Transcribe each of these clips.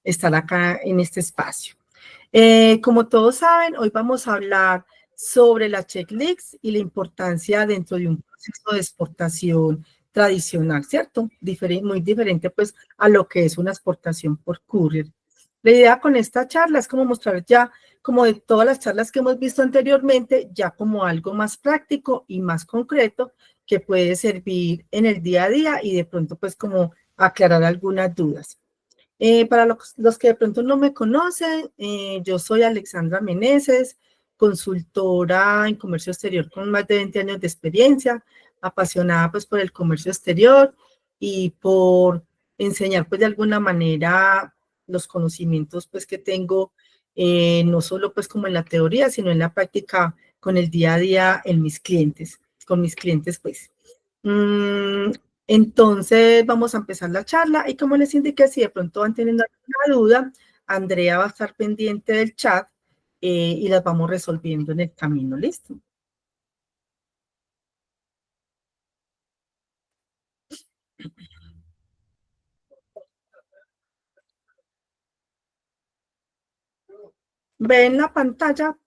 estar acá en este espacio. Como todos saben, hoy vamos a hablar sobre la checklist y la importancia dentro de un proceso de exportación tradicional, ¿cierto? Muy diferente pues a lo que es una exportación por courier. La idea con esta charla es como mostrar ya, como de todas las charlas que hemos visto anteriormente, ya como algo más práctico y más concreto que puede servir en el día a día y de pronto pues como aclarar algunas dudas. Para los que de pronto no me conocen, yo soy Alexandra Meneses, consultora en comercio exterior con más de 20 años de experiencia, apasionada pues por el comercio exterior y por enseñar pues de alguna manera los conocimientos pues que tengo, no solo pues como en la teoría, sino en la práctica con el día a día en mis clientes, con mis clientes pues. Mm, entonces vamos a empezar la charla y como les indiqué, si de pronto van teniendo alguna duda, Andrea va a estar pendiente del chat y las vamos resolviendo en el camino. ¿Listo? ¿Ven la pantalla?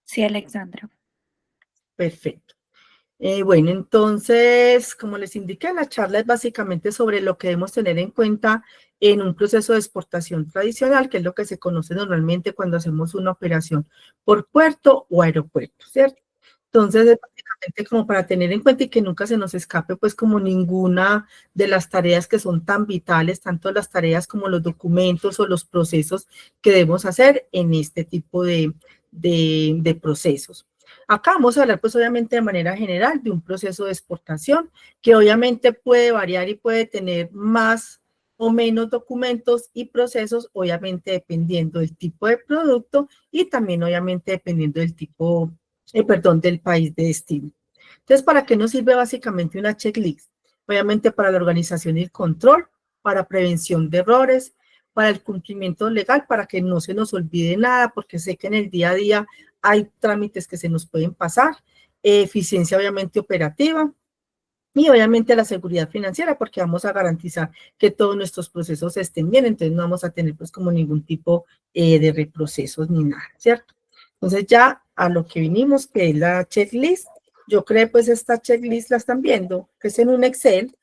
Sí, Alexandra. Perfecto. Bueno, entonces, como les indiqué, la charla es básicamente sobre lo que debemos tener en cuenta en un proceso de exportación tradicional, que es lo que se conoce normalmente cuando hacemos una operación por puerto o aeropuerto, ¿cierto? Entonces, es básicamente como para tener en cuenta y que nunca se nos escape, pues, como ninguna de las tareas que son tan vitales, tanto las tareas como los documentos o los procesos que debemos hacer en este tipo de procesos. Acá vamos a hablar, pues, obviamente de manera general de un proceso de exportación que obviamente puede variar y puede tener más o menos documentos y procesos, obviamente dependiendo del tipo de producto y también obviamente dependiendo del tipo, del país de destino. Entonces, ¿para qué nos sirve básicamente una checklist? Obviamente para la organización y el control, para prevención de errores, para el cumplimiento legal, para que no se nos olvide nada, porque sé que en el día a día hay trámites que se nos pueden pasar, eficiencia obviamente operativa y obviamente la seguridad financiera, porque vamos a garantizar que todos nuestros procesos estén bien, entonces no vamos a tener pues como ningún tipo de reprocesos ni nada, ¿cierto? Entonces ya a lo que vinimos, que es la checklist, yo creo pues esta checklist la están viendo, que es en un Excel,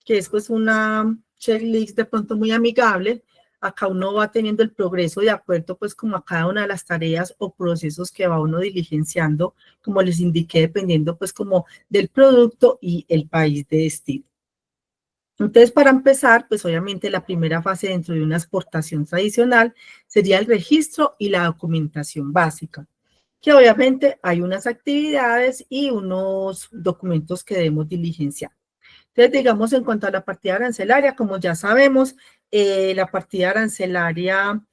que es pues una checklist de pronto muy amigable. Acá uno va teniendo el progreso de acuerdo pues como a cada una de las tareas o procesos que va uno diligenciando, como les indiqué, dependiendo pues como del producto y el país de destino. Entonces, para empezar, pues obviamente la primera fase dentro de una exportación tradicional sería el registro y la documentación básica, que obviamente hay unas actividades y unos documentos que debemos diligenciar. Entonces, digamos, en cuanto a la partida arancelaria, como ya sabemos, la partida arancelaria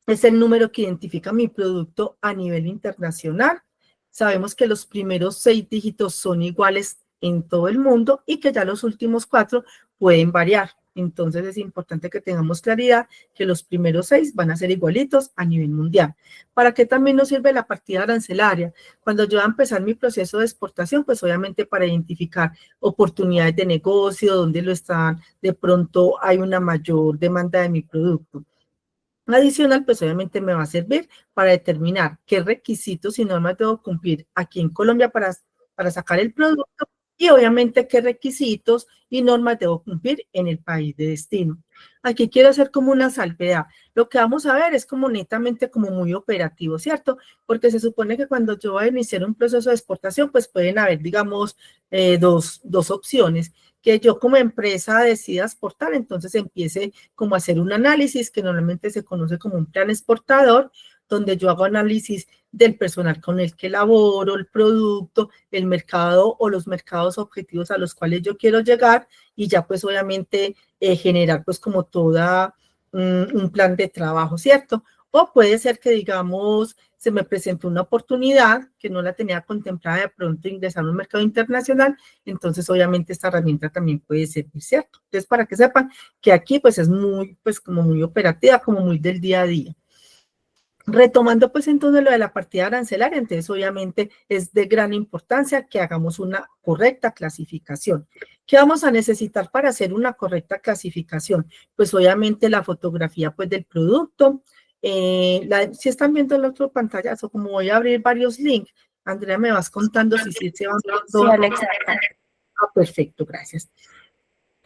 es el número que identifica mi producto a nivel internacional. Sabemos que los primeros 6 dígitos son iguales en todo el mundo y que ya los últimos 4 pueden variar. Entonces es importante que tengamos claridad que los primeros 6 van a ser igualitos a nivel mundial. ¿Para qué también nos sirve la partida arancelaria? Cuando yo voy a empezar mi proceso de exportación, pues obviamente para identificar oportunidades de negocio, dónde lo están, de pronto hay una mayor demanda de mi producto. Adicional, pues obviamente me va a servir para determinar qué requisitos y normas debo cumplir aquí en Colombia para sacar el producto y obviamente qué requisitos y normas debo cumplir en el país de destino. Aquí quiero hacer como una salvedad. Lo que vamos a ver es como netamente como muy operativo, ¿cierto? Porque se supone que cuando yo voy a iniciar un proceso de exportación, pues pueden haber, digamos, dos opciones. Que yo como empresa decida exportar, entonces empiece como a hacer un análisis que normalmente se conoce como un plan exportador, donde yo hago análisis del personal con el que laboro, el producto, el mercado o los mercados objetivos a los cuales yo quiero llegar y ya pues obviamente generar pues como toda un plan de trabajo, ¿cierto? O puede ser que digamos se me presentó una oportunidad que no la tenía contemplada de pronto ingresar a un mercado internacional, entonces obviamente esta herramienta también puede servir, ¿cierto? Entonces para que sepan que aquí pues es muy, pues como muy operativa, como muy del día a día. Retomando pues entonces lo de la partida arancelaria, entonces obviamente es de gran importancia que hagamos una correcta clasificación. ¿Qué vamos a necesitar para hacer una correcta clasificación? Pues obviamente la fotografía pues del producto. Si están viendo el otro pantallazo, como voy a abrir varios links, Andrea, me vas contando si sí se van Sí, viendo. Alexandra. Ah, perfecto, gracias.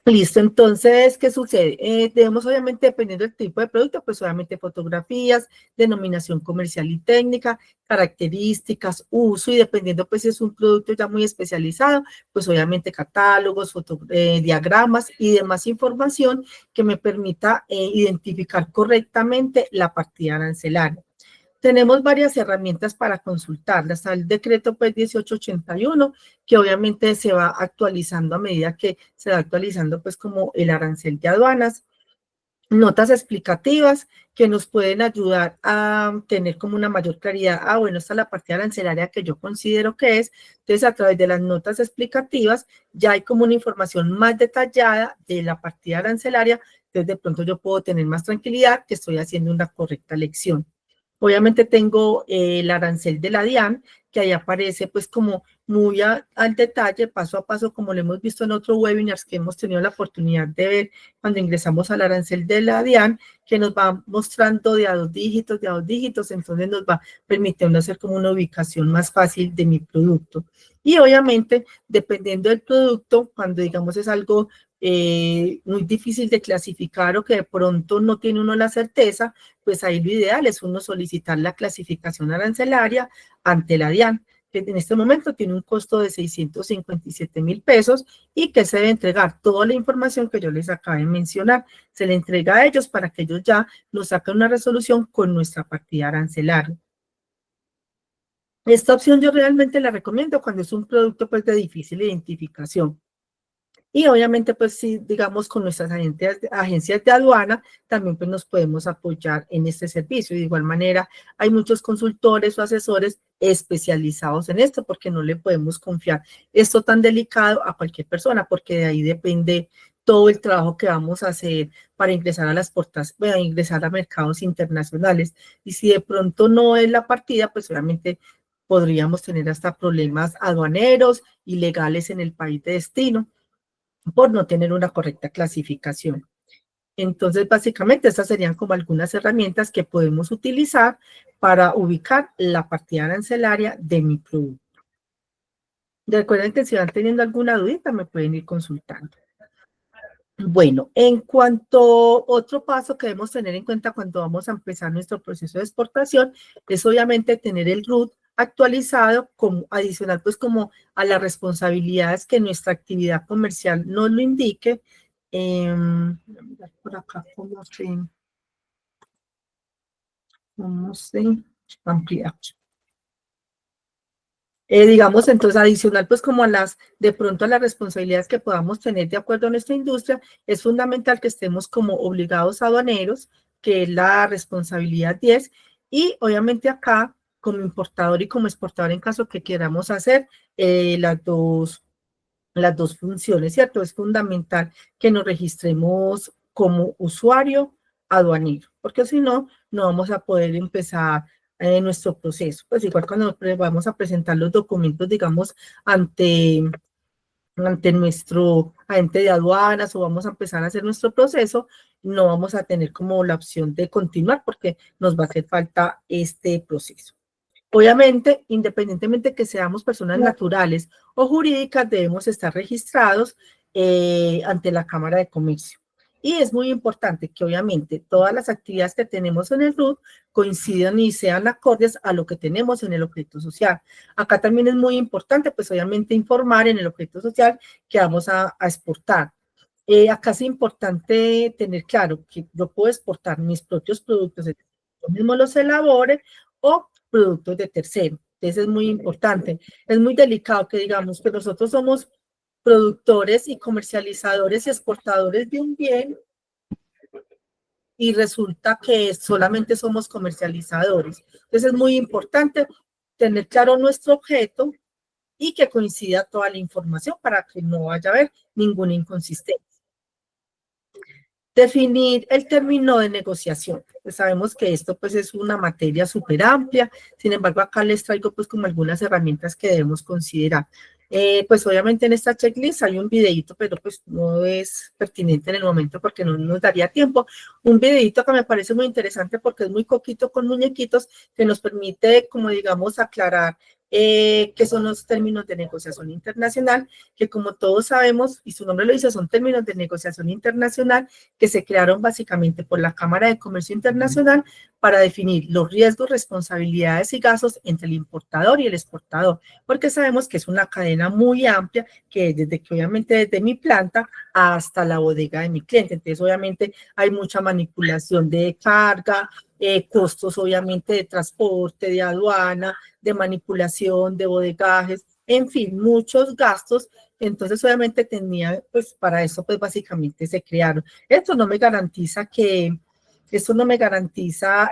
Listo, entonces, ¿qué sucede? Debemos, obviamente, dependiendo del tipo de producto, pues obviamente fotografías, denominación comercial y técnica, características, uso, y dependiendo, pues, si es un producto ya muy especializado, pues obviamente catálogos, diagramas y demás información que me permita identificar correctamente la partida arancelaria. Tenemos varias herramientas para consultarlas. Está el decreto pues 1881, que obviamente se va actualizando a medida que se va actualizando pues como el arancel de aduanas. Notas explicativas que nos pueden ayudar a tener como una mayor claridad. Ah, bueno, esta es la partida arancelaria que yo considero que es. Entonces, a través de las notas explicativas ya hay como una información más detallada de la partida arancelaria. Entonces, de pronto yo puedo tener más tranquilidad que estoy haciendo una correcta lección. Obviamente tengo el arancel de la DIAN, que ahí aparece pues como muy al detalle, paso a paso, como lo hemos visto en otros webinars que hemos tenido la oportunidad de ver cuando ingresamos al arancel de la DIAN, que nos va mostrando de a dos dígitos, entonces nos va permitiendo hacer como una ubicación más fácil de mi producto. Y obviamente, dependiendo del producto, cuando digamos es algo muy difícil de clasificar o que de pronto no tiene uno la certeza, pues ahí lo ideal es uno solicitar la clasificación arancelaria ante la DIAN, que en este momento tiene un costo de 657,000 pesos y que se debe entregar toda la información que yo les acabo de mencionar. Se le entrega a ellos para que ellos ya nos saquen una resolución con nuestra partida arancelaria. Esta opción yo realmente la recomiendo cuando es un producto pues de difícil identificación. Y obviamente, pues sí, digamos, con nuestras agencias de aduana, también pues nos podemos apoyar en este servicio. De igual manera, hay muchos consultores o asesores especializados en esto, porque no le podemos confiar esto tan delicado a cualquier persona, porque de ahí depende todo el trabajo que vamos a hacer para ingresar a las puertas, para ingresar a mercados internacionales. Y si de pronto no es la partida, pues obviamente podríamos tener hasta problemas aduaneros y legales en el país de destino por no tener una correcta clasificación. Entonces, básicamente, estas serían como algunas herramientas que podemos utilizar para ubicar la partida arancelaria de mi producto. Recuerden que si van teniendo alguna dudita, me pueden ir consultando. Bueno, en cuanto a otro paso que debemos tener en cuenta cuando vamos a empezar nuestro proceso de exportación, es obviamente tener el RUT actualizado como adicional pues como a las responsabilidades que nuestra actividad comercial nos lo indique. Voy a mirar por acá cómo se amplía. Digamos, entonces, adicional, pues como de pronto a las responsabilidades que podamos tener de acuerdo a nuestra industria, es fundamental que estemos como obligados aduaneros, que es la responsabilidad 10, y obviamente acá, como importador y como exportador, en caso que queramos hacer las dos funciones, ¿cierto? Es fundamental que nos registremos como usuario aduanero, porque si no, no vamos a poder empezar nuestro proceso. Pues igual cuando vamos a presentar los documentos, digamos, ante nuestro agente de aduanas o vamos a empezar a hacer nuestro proceso, no vamos a tener como la opción de continuar porque nos va a hacer falta este proceso. Obviamente, independientemente que seamos personas naturales o jurídicas, debemos estar registrados ante la Cámara de Comercio. Y es muy importante que obviamente todas las actividades que tenemos en el RUT coincidan y sean acordes a lo que tenemos en el objeto social. Acá también es muy importante, pues obviamente informar en el objeto social que vamos a exportar. Acá es importante tener claro que yo puedo exportar mis propios productos, yo mismo los elabore o productos de tercero. Entonces es muy importante. Es muy delicado que digamos que nosotros somos productores y comercializadores y exportadores de un bien y resulta que solamente somos comercializadores. Entonces es muy importante tener claro nuestro objeto y que coincida toda la información para que no vaya a haber ninguna inconsistencia. Definir el término de negociación. Pues sabemos que esto pues es una materia súper amplia, sin embargo acá les traigo pues como algunas herramientas que debemos considerar. Pues obviamente en esta checklist hay un videito, pero pues no es pertinente en el momento porque no nos daría tiempo. Un videito que me parece muy interesante porque es muy coquito con muñequitos que nos permite, como digamos, aclarar qué son los términos de negociación internacional, que como todos sabemos, y su nombre lo dice, son términos de negociación internacional que se crearon básicamente por la Cámara de Comercio Internacional para definir los riesgos, responsabilidades y gastos entre el importador y el exportador, porque sabemos que es una cadena muy amplia, que desde que obviamente desde mi planta hasta la bodega de mi cliente, entonces obviamente hay mucha manipulación de carga, costos obviamente de transporte, de aduana, de manipulación, de bodegajes, en fin, muchos gastos. Entonces obviamente tenía, pues para eso pues básicamente se crearon. Esto no me garantiza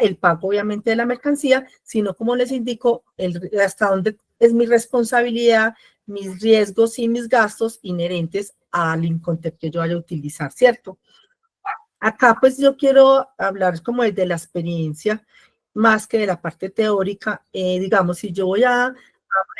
el pago obviamente de la mercancía, sino como les indico, hasta dónde es mi responsabilidad, mis riesgos y mis gastos inherentes al Incontec que yo vaya a utilizar, ¿cierto? Acá pues yo quiero hablar como desde la experiencia, más que de la parte teórica. Digamos, si yo voy a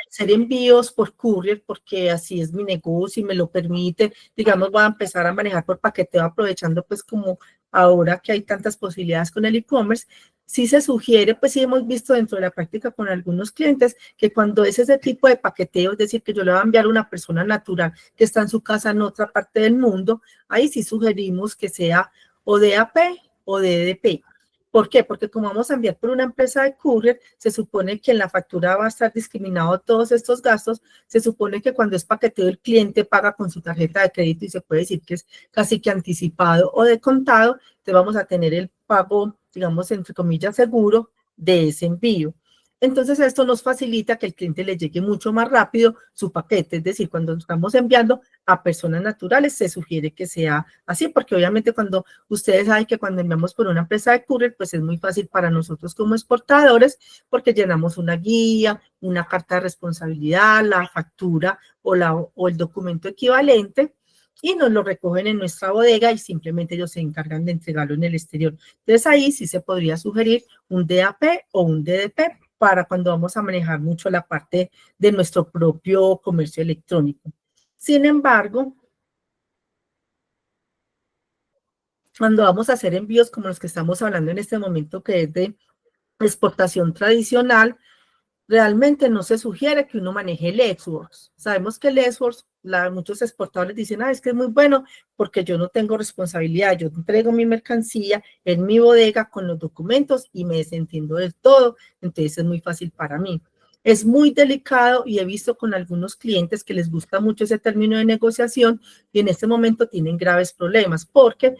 hacer envíos por courier, porque así es mi negocio y me lo permite, digamos, voy a empezar a manejar por paqueteo, aprovechando pues como ahora que hay tantas posibilidades con el e-commerce, sí se sugiere, pues sí hemos visto dentro de la práctica con algunos clientes, que cuando es ese tipo de paqueteo, es decir, que yo le voy a enviar a una persona natural que está en su casa en otra parte del mundo, ahí sí sugerimos que sea o DAP o DDP. ¿Por qué? Porque como vamos a enviar por una empresa de courier, se supone que en la factura va a estar discriminado todos estos gastos. Se supone que cuando es paqueteo el cliente paga con su tarjeta de crédito y se puede decir que es casi que anticipado o de contado. Entonces vamos a tener el pago, digamos, entre comillas, seguro de ese envío. Entonces esto nos facilita que el cliente le llegue mucho más rápido su paquete, es decir, cuando estamos enviando a personas naturales se sugiere que sea así, porque obviamente cuando ustedes saben que cuando enviamos por una empresa de courier, pues es muy fácil para nosotros como exportadores, porque llenamos una guía, una carta de responsabilidad, la factura o el documento equivalente, y nos lo recogen en nuestra bodega y simplemente ellos se encargan de entregarlo en el exterior. Entonces ahí sí se podría sugerir un DAP o un DDP para cuando vamos a manejar mucho la parte de nuestro propio comercio electrónico. Sin embargo, cuando vamos a hacer envíos como los que estamos hablando en este momento, que es de exportación tradicional, realmente no se sugiere que uno maneje el Xworks. Sabemos que el Xworks, muchos exportadores dicen, es que es muy bueno porque yo no tengo responsabilidad, yo entrego mi mercancía en mi bodega con los documentos y me desentiendo del todo, entonces es muy fácil para mí. Es muy delicado y he visto con algunos clientes que les gusta mucho ese término de negociación y en este momento tienen graves problemas porque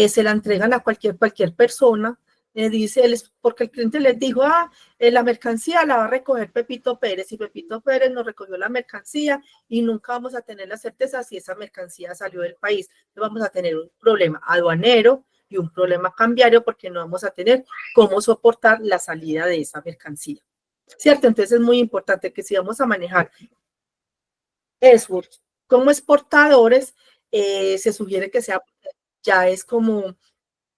se la entregan a cualquier persona, dice él, porque el cliente les dijo, la mercancía la va a recoger Pepito Pérez y Pepito Pérez nos recogió la mercancía y nunca vamos a tener la certeza si esa mercancía salió del país. Entonces vamos a tener un problema aduanero y un problema cambiario porque no vamos a tener cómo soportar la salida de esa mercancía. ¿Cierto? Entonces es muy importante que si vamos a manejar Esworks como exportadores, se sugiere que sea, ya es como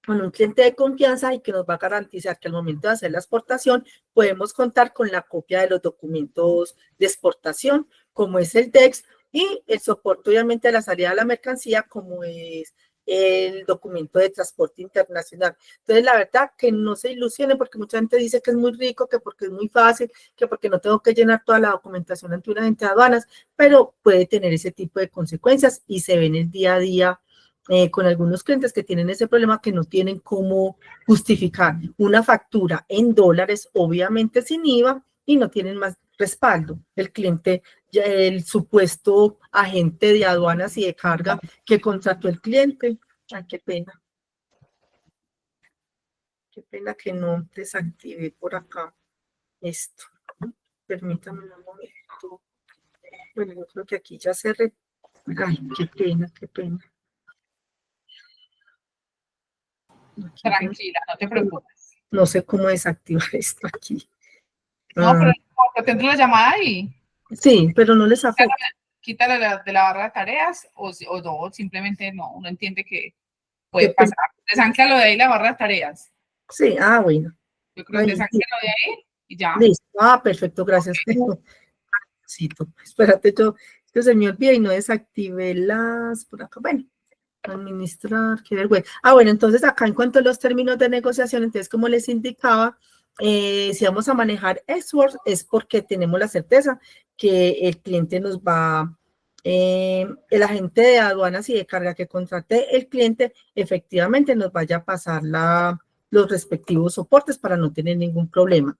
con un cliente de confianza y que nos va a garantizar que al momento de hacer la exportación podemos contar con la copia de los documentos de exportación, como es el DEX, y el soporte obviamente de la salida de la mercancía, como es el documento de transporte internacional. Entonces, la verdad, que no se ilusionen porque mucha gente dice que es muy rico, que porque es muy fácil, que porque no tengo que llenar toda la documentación ante una agente de aduanas, pero puede tener ese tipo de consecuencias y se ven el día a día con algunos clientes que tienen ese problema que no tienen cómo justificar una factura en dólares, obviamente sin IVA, y no tienen más respaldo. El cliente, el supuesto agente de aduanas y de carga que contrató el cliente. Ay, qué pena. Qué pena que no desactivé por acá esto. Permítame un momento. Bueno, yo creo que aquí ya cerré. Ay, qué pena, qué pena. Tranquila, no te preocupes. No sé cómo desactivar esto aquí. No, pero te entró la llamada ahí. Sí, pero no les afecta. Quítala de la barra de tareas o no, simplemente no, uno entiende que puede pasar. Desanclalo de ahí la barra de tareas. Sí, bueno. Yo creo que desanclalo de ahí y ya. Listo. Perfecto, gracias. Espérate, yo que se me olvida y no desactivé las, por acá, bueno, administrar, qué vergüenza. Bueno, entonces acá en cuanto a los términos de negociación, entonces como les indicaba, si vamos a manejar Xworks es porque tenemos la certeza que el cliente nos va, el agente de aduanas y de carga que contrate el cliente efectivamente nos vaya a pasar los respectivos soportes para no tener ningún problema.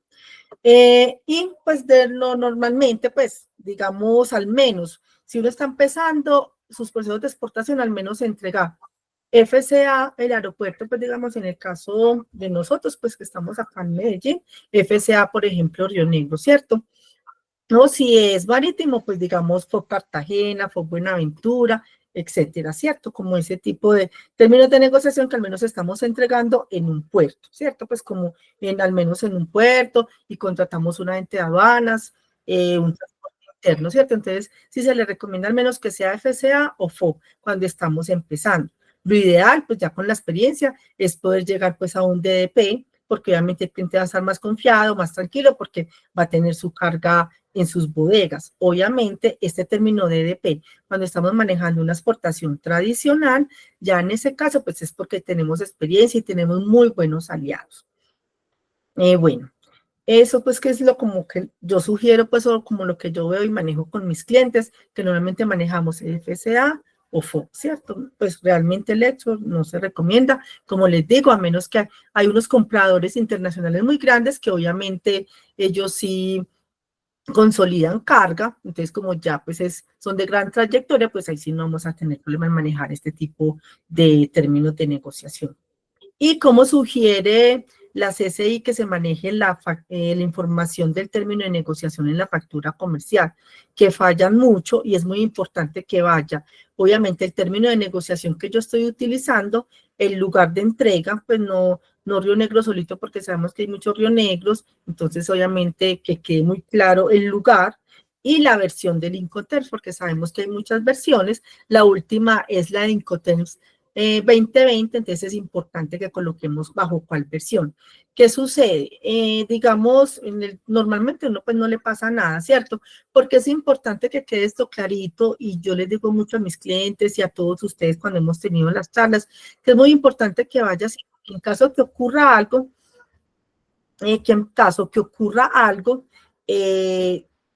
Y pues normalmente, pues digamos al menos, si uno está empezando sus procesos de exportación, al menos entrega FCA, el aeropuerto, pues digamos en el caso de nosotros, pues que estamos acá en Medellín, FCA, por ejemplo, Río Negro, ¿cierto? No, si es marítimo, pues digamos fue Cartagena, fue Buenaventura, etcétera, ¿cierto? Como ese tipo de términos de negociación que al menos estamos entregando en un puerto, ¿cierto? Pues como al menos en un puerto y contratamos un agente de aduanas, un transporte interno, ¿cierto? Entonces, sí se le recomienda al menos que sea FCA o FO cuando estamos empezando. Lo ideal, pues ya con la experiencia, es poder llegar pues a un DDP, porque obviamente el cliente va a estar más confiado, más tranquilo, porque va a tener su carga en sus bodegas. Obviamente, este término DDP, cuando estamos manejando una exportación tradicional, ya en ese caso, pues es porque tenemos experiencia y tenemos muy buenos aliados. Bueno, eso pues que es lo como que yo sugiero, pues o como lo que yo veo y manejo con mis clientes, que normalmente manejamos FCA o FO, ¿cierto? Pues realmente el hecho no se recomienda, como les digo, a menos que hay unos compradores internacionales muy grandes que obviamente ellos sí consolidan carga, entonces como ya pues son de gran trayectoria, pues ahí sí no vamos a tener problema en manejar este tipo de términos de negociación. Y como sugiere la CCI que se maneje la información del término de negociación en la factura comercial, que fallan mucho y es muy importante que vaya. Obviamente el término de negociación que yo estoy utilizando, el lugar de entrega, pues no Río Negro solito porque sabemos que hay muchos Río Negros, entonces obviamente que quede muy claro el lugar y la versión del Incoterms, porque sabemos que hay muchas versiones. La última es la de Incoterms 2020, entonces es importante que coloquemos bajo cuál versión. ¿Qué sucede? Digamos, normalmente uno pues no le pasa nada, ¿cierto? Porque es importante que quede esto clarito y yo les digo mucho a mis clientes y a todos ustedes cuando hemos tenido las charlas, que es muy importante que vayas, en caso que ocurra algo,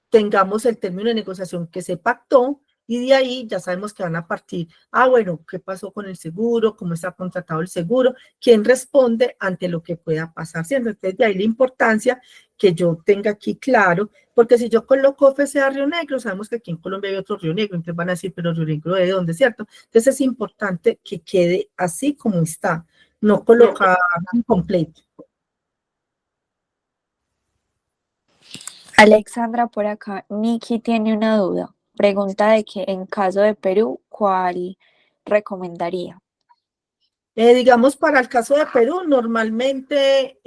tengamos el término de negociación que se pactó y de ahí ya sabemos que van a partir, bueno, ¿qué pasó con el seguro? ¿Cómo está contratado el seguro? ¿Quién responde ante lo que pueda pasar? ¿Cierto? Entonces, de ahí la importancia que yo tenga aquí claro, porque si yo coloco FCA Río Negro, sabemos que aquí en Colombia hay otro Río Negro, entonces van a decir, pero Río Negro ¿de dónde? ¿Cierto? Entonces es importante que quede así como está, no colocar incompleto. Alexandra, por acá, Nikki tiene una duda. Pregunta de que en caso de Perú, ¿cuál recomendaría? Digamos, para el caso de Perú, normalmente,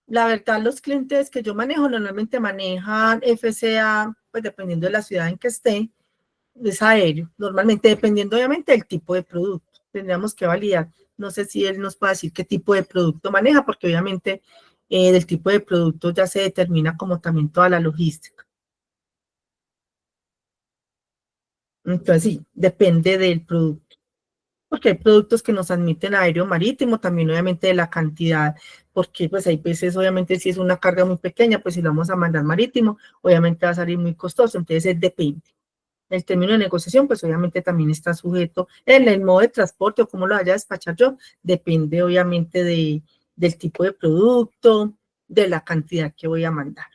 la verdad, los clientes que yo manejo normalmente manejan FCA, pues dependiendo de la ciudad en que esté, es aéreo, normalmente dependiendo obviamente del tipo de producto. Tendríamos que validar, no sé si él nos puede decir qué tipo de producto maneja, porque obviamente del tipo de producto ya se determina como también toda la logística. Entonces sí, depende del producto. Porque hay productos que nos admiten aéreo marítimo, también obviamente de la cantidad, porque pues hay veces obviamente si es una carga muy pequeña, pues si lo vamos a mandar marítimo, obviamente va a salir muy costoso, entonces depende. El término de negociación, pues obviamente también está sujeto en el modo de transporte o cómo lo vaya a despachar yo, depende obviamente del tipo de producto, de la cantidad que voy a mandar.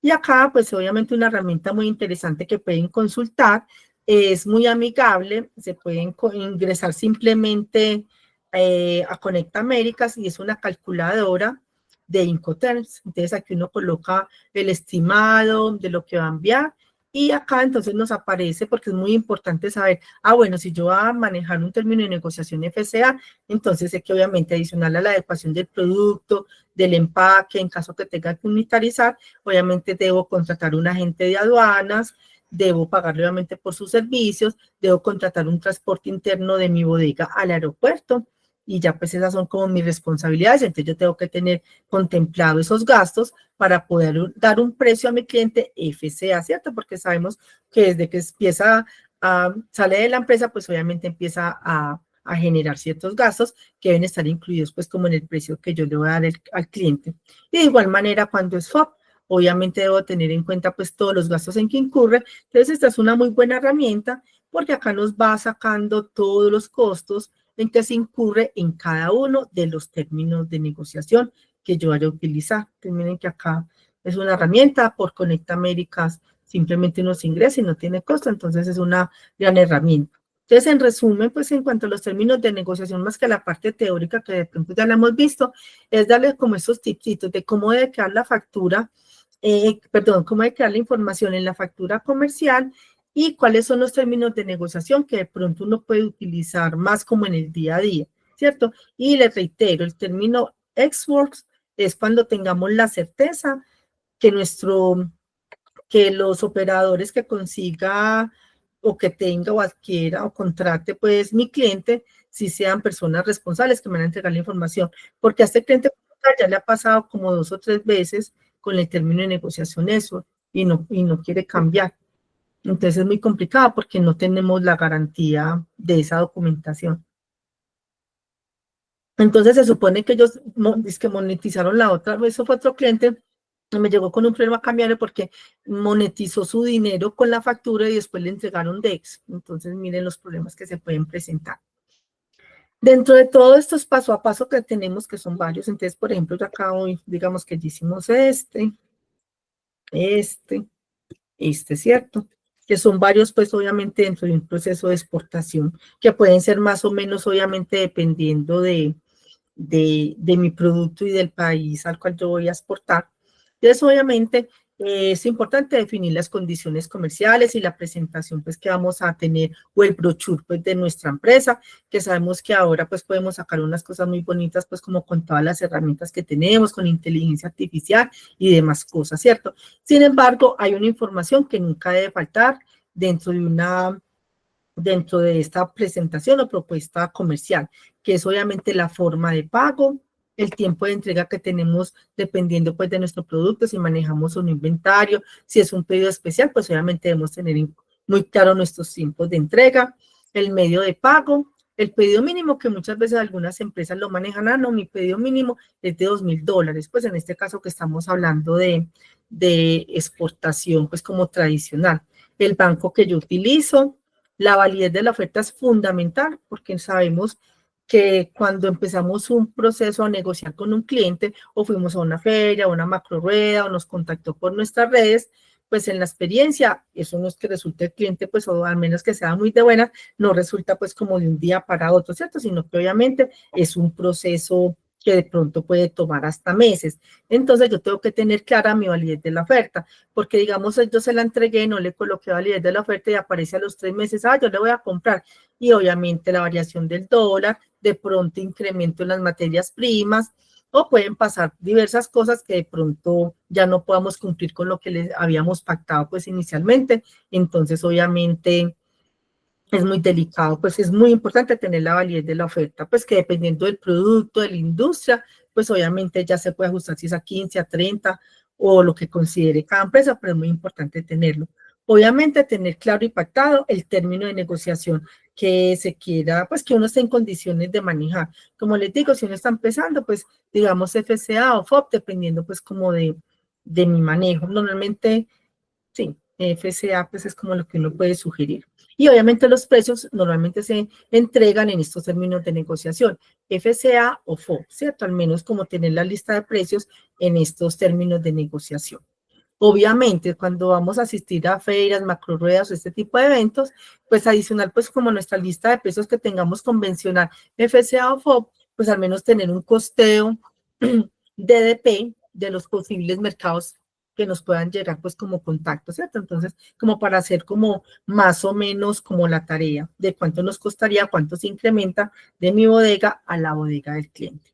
Y acá, pues obviamente una herramienta muy interesante que pueden consultar, es muy amigable, se pueden ingresar simplemente a Conecta Américas y es una calculadora de Incoterms. Entonces aquí uno coloca el estimado de lo que va a enviar y acá entonces nos aparece, porque es muy importante saber, bueno, si yo voy a manejar un término de negociación FCA, entonces sé que obviamente adicional a la adecuación del producto, del empaque, en caso que tenga que unitarizar, obviamente debo contratar un agente de aduanas, debo pagarle obviamente por sus servicios, debo contratar un transporte interno de mi bodega al aeropuerto y ya pues esas son como mis responsabilidades, entonces yo tengo que tener contemplado esos gastos para poder dar un precio a mi cliente FCA, ¿cierto? Porque sabemos que desde que sale de la empresa, pues obviamente empieza a generar ciertos gastos que deben estar incluidos pues como en el precio que yo le voy a dar al cliente. Y de igual manera cuando es FOB, obviamente debo tener en cuenta pues todos los gastos en que incurre. Entonces esta es una muy buena herramienta porque acá nos va sacando todos los costos en que se incurre en cada uno de los términos de negociación que yo vaya a utilizar. Entonces miren que acá es una herramienta por Conecta Américas, simplemente uno se ingresa y no tiene costo, entonces es una gran herramienta. Entonces, en resumen, pues en cuanto a los términos de negociación, más que la parte teórica que de pronto ya la hemos visto, es darle como esos tipsitos de cómo debe quedar la factura, cómo debe quedar la información en la factura comercial y cuáles son los términos de negociación que de pronto uno puede utilizar más como en el día a día, ¿cierto? Y les reitero, el término ex-works es cuando tengamos la certeza que que los operadores que consiga o que tenga o adquiera o contrate, pues mi cliente, si sean personas responsables que me van a entregar la información, porque a este cliente ya le ha pasado como 2 o 3 veces con el término de negociación eso y no quiere cambiar. Entonces es muy complicado porque no tenemos la garantía de esa documentación. Entonces se supone que ellos que monetizaron la otra, eso fue otro cliente, me llegó con un problema cambiario porque monetizó su dinero con la factura y después le entregaron DEX. Entonces miren los problemas que se pueden presentar. Dentro de todos estos paso a paso que tenemos, que son varios, entonces por ejemplo yo acá hoy, digamos que hicimos este, ¿cierto? Que son varios, pues obviamente dentro de un proceso de exportación, que pueden ser más o menos, obviamente dependiendo de mi producto y del país al cual yo voy a exportar. Entonces, obviamente, es importante definir las condiciones comerciales y la presentación pues, que vamos a tener o el brochure pues, de nuestra empresa, que sabemos que ahora pues, podemos sacar unas cosas muy bonitas, pues como con todas las herramientas que tenemos, con inteligencia artificial y demás cosas, ¿cierto? Sin embargo, hay una información que nunca debe faltar dentro de esta presentación o propuesta comercial, que es obviamente la forma de pago, el tiempo de entrega que tenemos dependiendo pues de nuestro producto, si manejamos un inventario, si es un pedido especial, pues obviamente debemos tener muy claro nuestros tiempos de entrega, el medio de pago, el pedido mínimo que muchas veces algunas empresas lo manejan, no, mi pedido mínimo es de $2,000, pues en este caso que estamos hablando de exportación pues como tradicional, el banco que yo utilizo, la validez de la oferta es fundamental porque sabemos que cuando empezamos un proceso a negociar con un cliente o fuimos a una feria, a una macro rueda o nos contactó por nuestras redes, pues en la experiencia, eso no es que resulte el cliente, pues o al menos que sea muy de buena, no resulta pues como de un día para otro, ¿cierto? Sino que obviamente es un proceso que de pronto puede tomar hasta meses. Entonces yo tengo que tener clara mi validez de la oferta, porque digamos yo se la entregué, no le coloqué validez de la oferta y aparece a los 3 meses, yo le voy a comprar. Y obviamente la variación del dólar, de pronto incremento en las materias primas, o pueden pasar diversas cosas que de pronto ya no podamos cumplir con lo que les habíamos pactado pues inicialmente. Entonces obviamente es muy delicado, pues es muy importante tener la validez de la oferta, pues que dependiendo del producto, de la industria, pues obviamente ya se puede ajustar si es a 15, a 30 o lo que considere cada empresa, pero es muy importante tenerlo. Obviamente tener claro y pactado el término de negociación que se quiera, pues que uno esté en condiciones de manejar. Como les digo, si uno está empezando, pues digamos FCA o FOB, dependiendo pues como de mi manejo. Normalmente, sí, FCA pues es como lo que uno puede sugerir. Y obviamente los precios normalmente se entregan en estos términos de negociación, FCA o FOB, ¿cierto? Al menos como tener la lista de precios en estos términos de negociación. Obviamente, cuando vamos a asistir a ferias, macro ruedas o este tipo de eventos, pues adicional, pues como nuestra lista de precios que tengamos convencional, FCA o FOB, pues al menos tener un costeo DDP de los posibles mercados que nos puedan llegar pues como contacto, ¿cierto? Entonces, como para hacer como más o menos como la tarea de cuánto nos costaría, cuánto se incrementa de mi bodega a la bodega del cliente.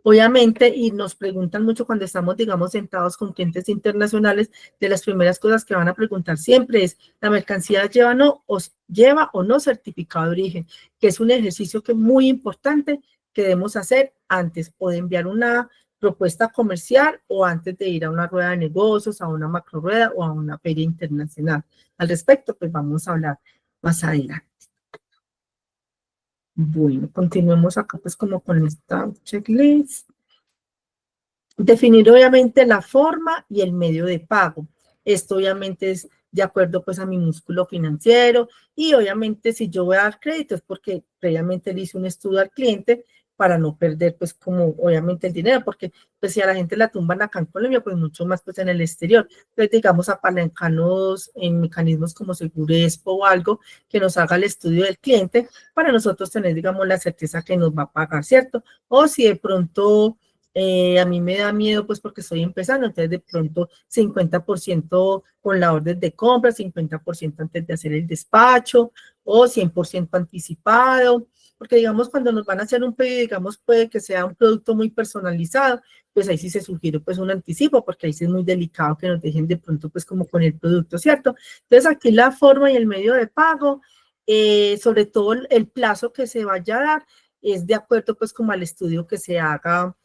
Obviamente, y nos preguntan mucho cuando estamos, digamos, sentados con clientes internacionales, de las primeras cosas que van a preguntar siempre es, ¿la mercancía lleva o no certificado de origen? Que es un ejercicio que es muy importante que debemos hacer antes o de enviar una propuesta comercial o antes de ir a una rueda de negocios, a una macro rueda o a una feria internacional. Al respecto, pues vamos a hablar más adelante. Bueno, continuemos acá pues como con esta checklist. Definir obviamente la forma y el medio de pago. Esto obviamente es de acuerdo pues a mi músculo financiero y obviamente si yo voy a dar crédito es porque previamente le hice un estudio al cliente para no perder pues como obviamente el dinero, porque pues si a la gente la tumban acá en Colombia, pues mucho más pues en el exterior. Entonces digamos apalancarnos en mecanismos como Segurespo o algo que nos haga el estudio del cliente para nosotros tener digamos la certeza que nos va a pagar, ¿cierto? O si de pronto a mí me da miedo pues porque estoy empezando, entonces de pronto 50% con la orden de compra, 50% antes de hacer el despacho o 100% anticipado, porque digamos cuando nos van a hacer un pedido, digamos puede que sea un producto muy personalizado, pues ahí sí se sugiere pues un anticipo, porque ahí sí es muy delicado que nos dejen de pronto pues como con el producto, ¿cierto? Entonces aquí la forma y el medio de pago, sobre todo el plazo que se vaya a dar, es de acuerdo pues como al estudio que se haga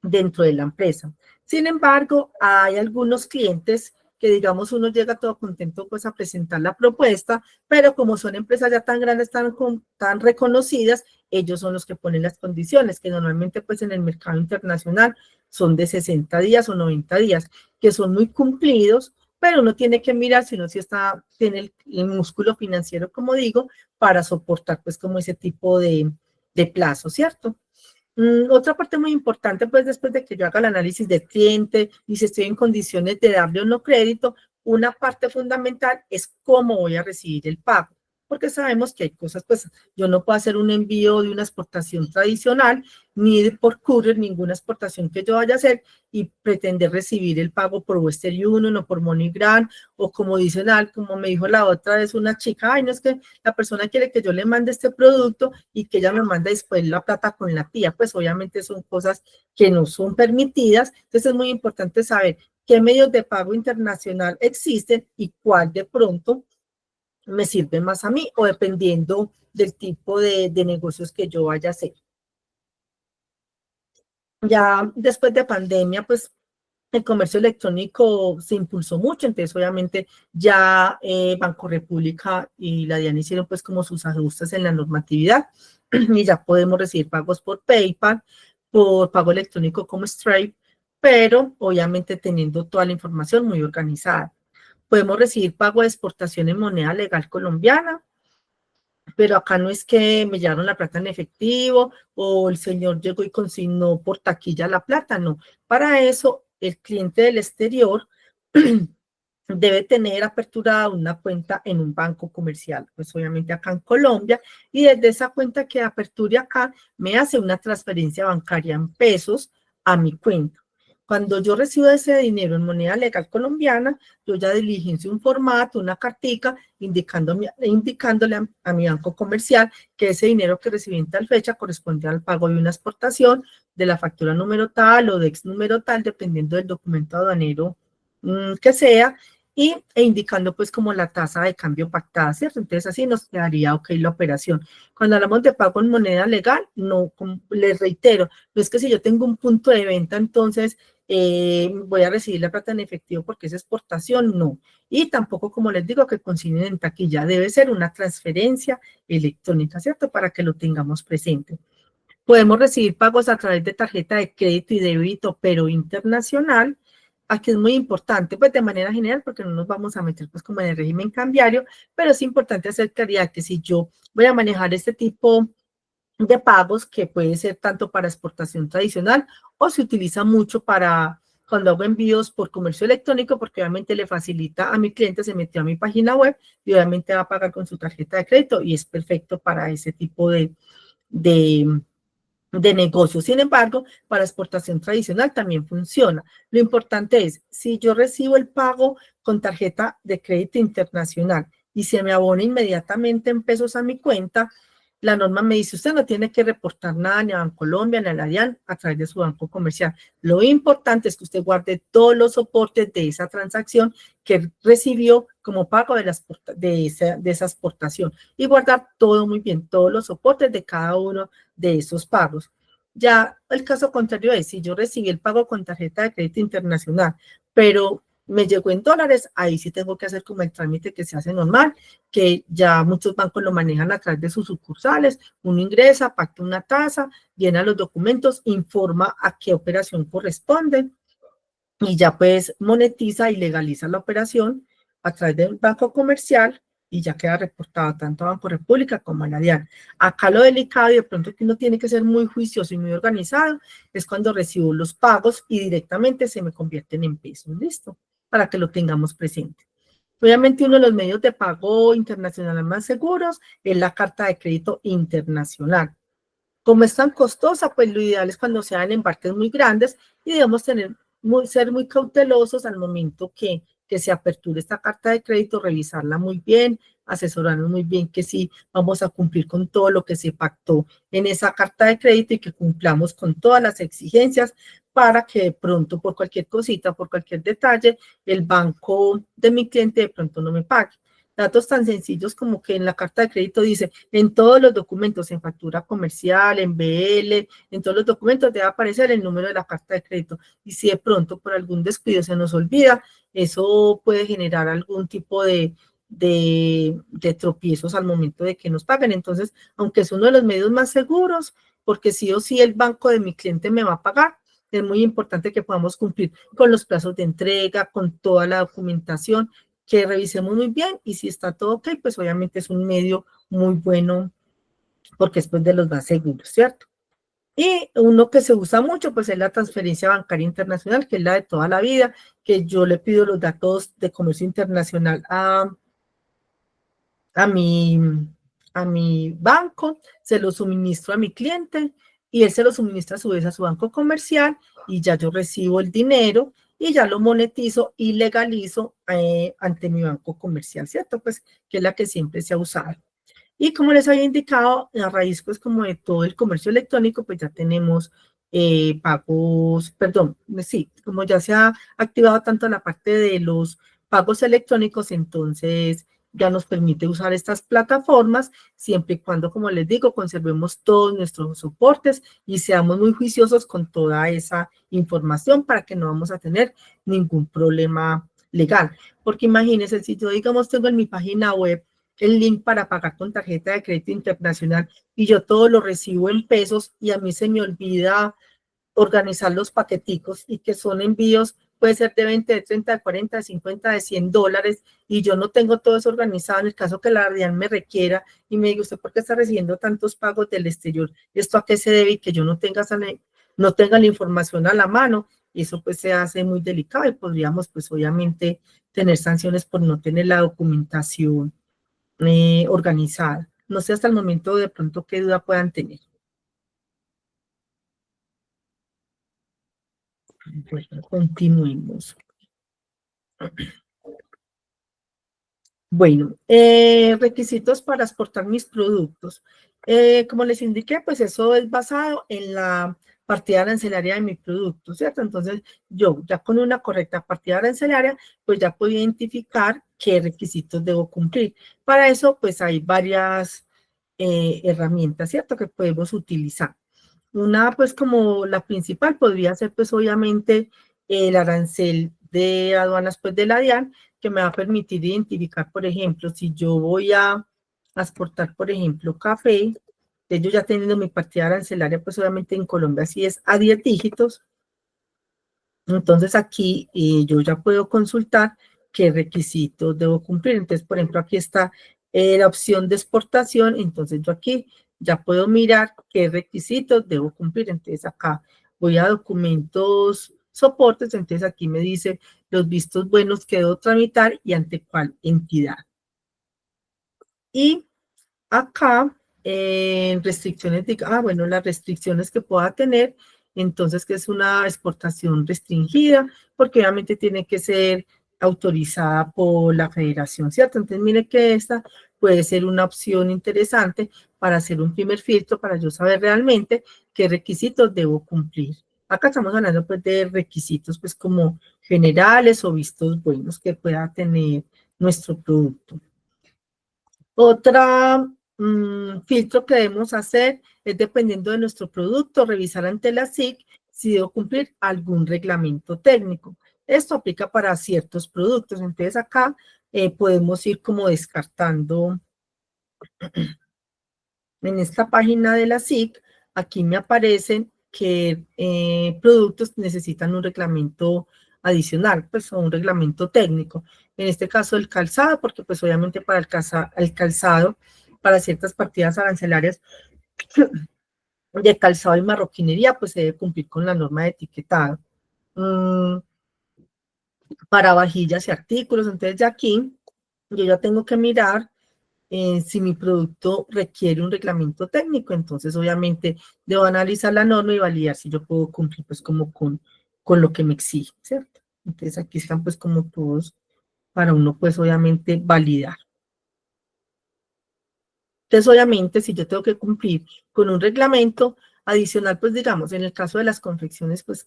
dentro de la empresa. Sin embargo, hay algunos clientes que digamos uno llega todo contento pues a presentar la propuesta, pero como son empresas ya tan grandes, tan reconocidas, ellos son los que ponen las condiciones, que normalmente pues en el mercado internacional son de 60 días o 90 días, que son muy cumplidos, pero uno tiene que mirar si uno sí tiene el músculo financiero, como digo, para soportar pues como ese tipo de plazo, ¿cierto? Otra parte muy importante, pues después de que yo haga el análisis del cliente y si estoy en condiciones de darle o no crédito, una parte fundamental es cómo voy a recibir el pago, porque sabemos que hay cosas, pues yo no puedo hacer un envío de una exportación tradicional, ni por courier, ninguna exportación que yo vaya a hacer y pretender recibir el pago por Western Union o por MoneyGram, o como dicen, como me dijo la otra vez una chica, ay, no es que la persona quiere que yo le mande este producto y que ella me manda después la plata con la tía, pues obviamente son cosas que no son permitidas, entonces es muy importante saber qué medios de pago internacional existen y cuál de pronto me sirve más a mí o dependiendo del tipo de negocios que yo vaya a hacer. Ya después de pandemia, pues el comercio electrónico se impulsó mucho, entonces obviamente ya Banco República y la DIAN hicieron pues como sus ajustes en la normatividad y ya podemos recibir pagos por PayPal, por pago electrónico como Stripe, pero obviamente teniendo toda la información muy organizada. Podemos recibir pago de exportación en moneda legal colombiana, pero acá no es que me llevaron la plata en efectivo o el señor llegó y consignó por taquilla la plata, no. Para eso, el cliente del exterior debe tener aperturada una cuenta en un banco comercial, pues obviamente acá en Colombia, y desde esa cuenta que aperture acá, me hace una transferencia bancaria en pesos a mi cuenta. Cuando yo recibo ese dinero en moneda legal colombiana, yo ya diligencio un formato, una cartica, indicándole a mi banco comercial que ese dinero que recibí en tal fecha corresponde al pago de una exportación de la factura número tal o de ex número tal, dependiendo del documento aduanero que sea, e indicando pues como la tasa de cambio pactada, ¿cierto? Entonces así nos quedaría ok la operación. Cuando hablamos de pago en moneda legal, no, les reitero, no es que si yo tengo un punto de venta, entonces voy a recibir la plata en efectivo porque es exportación, no. Y tampoco, como les digo, que consignen en taquilla, debe ser una transferencia electrónica, ¿cierto? Para que lo tengamos presente. Podemos recibir pagos a través de tarjeta de crédito y débito, pero internacional. Aquí es muy importante, pues de manera general, porque no nos vamos a meter pues como en el régimen cambiario, pero es importante hacer claridad que si yo voy a manejar este tipo de pagos, que puede ser tanto para exportación tradicional o se utiliza mucho para cuando hago envíos por comercio electrónico, porque obviamente le facilita a mi cliente, se metió a mi página web y obviamente va a pagar con su tarjeta de crédito y es perfecto para ese tipo de negocio. Sin embargo, para exportación tradicional también funciona. Lo importante es, si yo recibo el pago con tarjeta de crédito internacional y se me abona inmediatamente en pesos a mi cuenta, la norma me dice, usted no tiene que reportar nada ni a Bancolombia ni a la DIAN a través de su banco comercial. Lo importante es que usted guarde todos los soportes de esa transacción que recibió como pago de esa exportación y guardar todo muy bien, todos los soportes de cada uno de esos pagos. Ya el caso contrario es, si yo recibí el pago con tarjeta de crédito internacional, pero me llegó en dólares, ahí sí tengo que hacer como el trámite que se hace normal, que ya muchos bancos lo manejan a través de sus sucursales. Uno ingresa, pacta una tasa, llena los documentos, informa a qué operación corresponde y ya pues monetiza y legaliza la operación a través del banco comercial y ya queda reportado tanto a Banco República como a la DIAN. Acá lo delicado y de pronto que uno tiene que ser muy juicioso y muy organizado es cuando recibo los pagos y directamente se me convierten en pesos, ¿listo? Para que lo tengamos presente. Obviamente uno de los medios de pago internacionales más seguros es la carta de crédito internacional. Como es tan costosa, pues lo ideal es cuando sean embarques muy grandes y debemos ser muy cautelosos al momento que se aperture esta carta de crédito, revisarla muy bien, asesorarnos muy bien que sí vamos a cumplir con todo lo que se pactó en esa carta de crédito y que cumplamos con todas las exigencias para que de pronto por cualquier cosita, por cualquier detalle, el banco de mi cliente de pronto no me pague. Datos tan sencillos como que en la carta de crédito dice, en todos los documentos, en factura comercial, en BL, en todos los documentos debe aparecer el número de la carta de crédito. Y si de pronto por algún descuido se nos olvida, eso puede generar algún tipo de tropiezos al momento de que nos paguen. Entonces, aunque es uno de los medios más seguros, porque sí o sí el banco de mi cliente me va a pagar, es muy importante que podamos cumplir con los plazos de entrega, con toda la documentación, que revisemos muy bien y si está todo ok, pues obviamente es un medio muy bueno porque es pues de los más seguros, ¿cierto? Y uno que se usa mucho, pues es la transferencia bancaria internacional, que es la de toda la vida, que yo le pido los datos de comercio internacional a mi, a mi banco, se los suministro a mi cliente y él se lo suministra a su vez a su banco comercial y ya yo recibo el dinero y ya lo monetizo y legalizo ante mi banco comercial, ¿cierto? Pues que es la que siempre se ha usado. Y como les había indicado, a raíz pues como de todo el comercio electrónico, pues ya tenemos pagos, perdón, sí, como ya se ha activado tanto la parte de los pagos electrónicos, entonces ya nos permite usar estas plataformas siempre y cuando, como les digo, conservemos todos nuestros soportes y seamos muy juiciosos con toda esa información para que no vamos a tener ningún problema legal. Porque imagínense, si yo, digamos, tengo en mi página web el link para pagar con tarjeta de crédito internacional y yo todo lo recibo en pesos y a mí se me olvida organizar los paqueticos y que son envíos, puede ser de 20, de 30, de 40, de 50, de $100 y yo no tengo todo eso organizado en el caso que la DIAN me requiera y me diga, ¿usted por qué está recibiendo tantos pagos del exterior? ¿Esto a qué se debe? Y que yo no tenga la información a la mano, y eso pues se hace muy delicado y podríamos pues obviamente tener sanciones por no tener la documentación organizada. No sé hasta el momento de pronto qué duda puedan tener. Bueno, continuemos. Bueno, requisitos para exportar mis productos. Como les indiqué, pues eso es basado en la partida arancelaria de mi producto, ¿cierto? Entonces, yo ya con una correcta partida arancelaria, pues ya puedo identificar qué requisitos debo cumplir. Para eso, pues hay varias herramientas, ¿cierto? Que podemos utilizar. Una, pues como la principal podría ser, pues obviamente, el arancel de aduanas, pues de la DIAN, que me va a permitir identificar, por ejemplo, si yo voy a exportar, por ejemplo, café, ellos ya teniendo mi partida arancelaria, pues obviamente en Colombia sí es a 10 dígitos, entonces aquí yo ya puedo consultar qué requisitos debo cumplir. Entonces, por ejemplo, aquí está la opción de exportación, entonces yo aquí ya puedo mirar qué requisitos debo cumplir. Entonces acá voy a documentos, soportes, entonces aquí me dice los vistos buenos que debo tramitar y ante cuál entidad. Y acá, restricciones, bueno, las restricciones que pueda tener, entonces que es una exportación restringida, porque obviamente tiene que ser autorizada por la federación, ¿cierto? Entonces, mire que esta puede ser una opción interesante para hacer un primer filtro, para yo saber realmente qué requisitos debo cumplir. Acá estamos hablando pues de requisitos pues como generales o vistos buenos que pueda tener nuestro producto. Otra filtro que debemos hacer es, dependiendo de nuestro producto, revisar ante la SIC si debo cumplir algún reglamento técnico. Esto aplica para ciertos productos. Entonces acá podemos ir como descartando. En esta página de la SIC, aquí me aparecen que productos necesitan un reglamento adicional, pues o un reglamento técnico. En este caso el calzado, porque pues obviamente para el calzado, para ciertas partidas arancelarias de calzado y marroquinería, pues se debe cumplir con la norma de etiquetado. Para vajillas y artículos, entonces ya aquí yo ya tengo que mirar si mi producto requiere un reglamento técnico. Entonces obviamente debo analizar la norma y validar si yo puedo cumplir pues como con lo que me exige, ¿cierto? Entonces aquí están pues como todos para uno pues obviamente validar. Entonces obviamente si yo tengo que cumplir con un reglamento adicional, pues digamos en el caso de las confecciones pues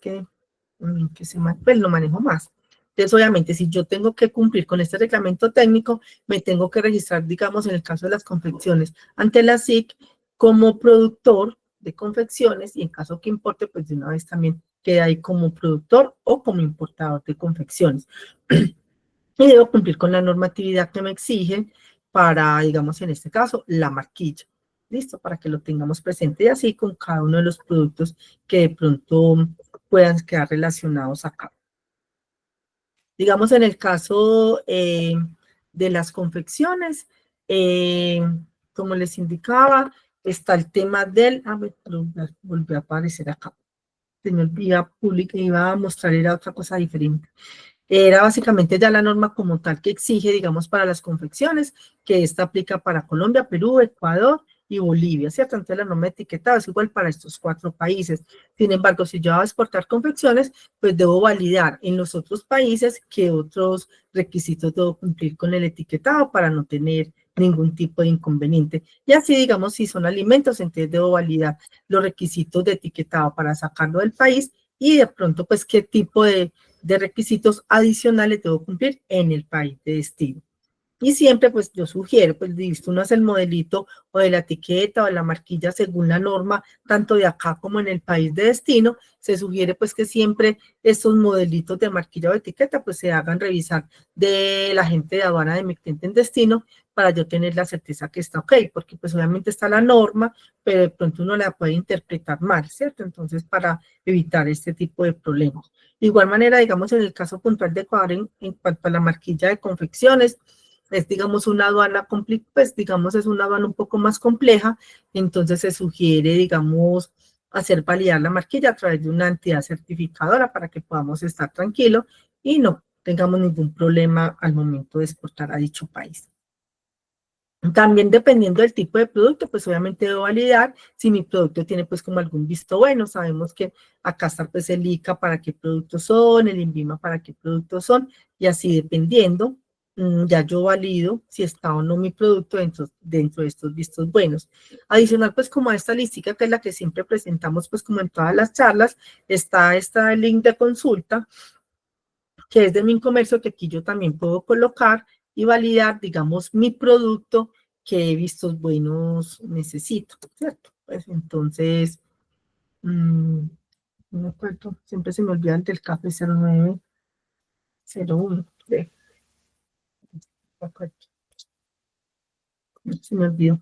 pues lo manejo más. Entonces, obviamente, si yo tengo que cumplir con este reglamento técnico, me tengo que registrar, digamos, en el caso de las confecciones, ante la SIC como productor de confecciones y en caso que importe, pues de una vez también queda ahí como productor o como importador de confecciones. Y debo cumplir con la normatividad que me exigen para, digamos, en este caso, la marquilla. ¿Listo? Para que lo tengamos presente y así con cada uno de los productos que de pronto puedan quedar relacionados acá. Digamos, en el caso de las confecciones, como les indicaba, está el tema del, a ver, volvió a aparecer acá. Señor, iba a mostrar, era otra cosa diferente. Era básicamente ya la norma como tal que exige, digamos, para las confecciones, que esta aplica para Colombia, Perú, Ecuador y Bolivia, ¿cierto? Entonces la norma de etiquetado es igual para estos 4 países. Sin embargo, si yo voy a exportar confecciones, pues debo validar en los otros países qué otros requisitos debo cumplir con el etiquetado para no tener ningún tipo de inconveniente. Y así, digamos, si son alimentos, entonces debo validar los requisitos de etiquetado para sacarlo del país y de pronto, pues, qué tipo de requisitos adicionales debo cumplir en el país de destino. Y siempre, pues, yo sugiero, pues, listo, uno hace el modelito o de la etiqueta o de la marquilla según la norma, tanto de acá como en el país de destino. Se sugiere, pues, que siempre estos modelitos de marquilla o etiqueta, pues, se hagan revisar de la gente de aduana de mi cliente en destino para yo tener la certeza que está ok, porque, pues, obviamente está la norma, pero de pronto uno la puede interpretar mal, ¿cierto? Entonces, para evitar este tipo de problemas. De igual manera, digamos, en el caso puntual de Ecuador, en cuanto a la marquilla de confecciones, es, digamos, una aduana, pues, digamos, es una aduana un poco más compleja, entonces se sugiere, digamos, hacer validar la marquilla a través de una entidad certificadora para que podamos estar tranquilos y no tengamos ningún problema al momento de exportar a dicho país. También dependiendo del tipo de producto, pues obviamente debo validar si mi producto tiene pues como algún visto bueno. Sabemos que acá está pues el ICA para qué productos son, el INVIMA para qué productos son, y así dependiendo, ya yo valido si está o no mi producto dentro de estos vistos buenos. Adicional pues como a esta listica que es la que siempre presentamos pues como en todas las charlas, está el link de consulta, que es de Mincomercio, que aquí yo también puedo colocar y validar, digamos, mi producto que vistos buenos necesito, ¿cierto? Pues entonces, no me acuerdo, siempre se me olvida el del café 0901, se me olvidó.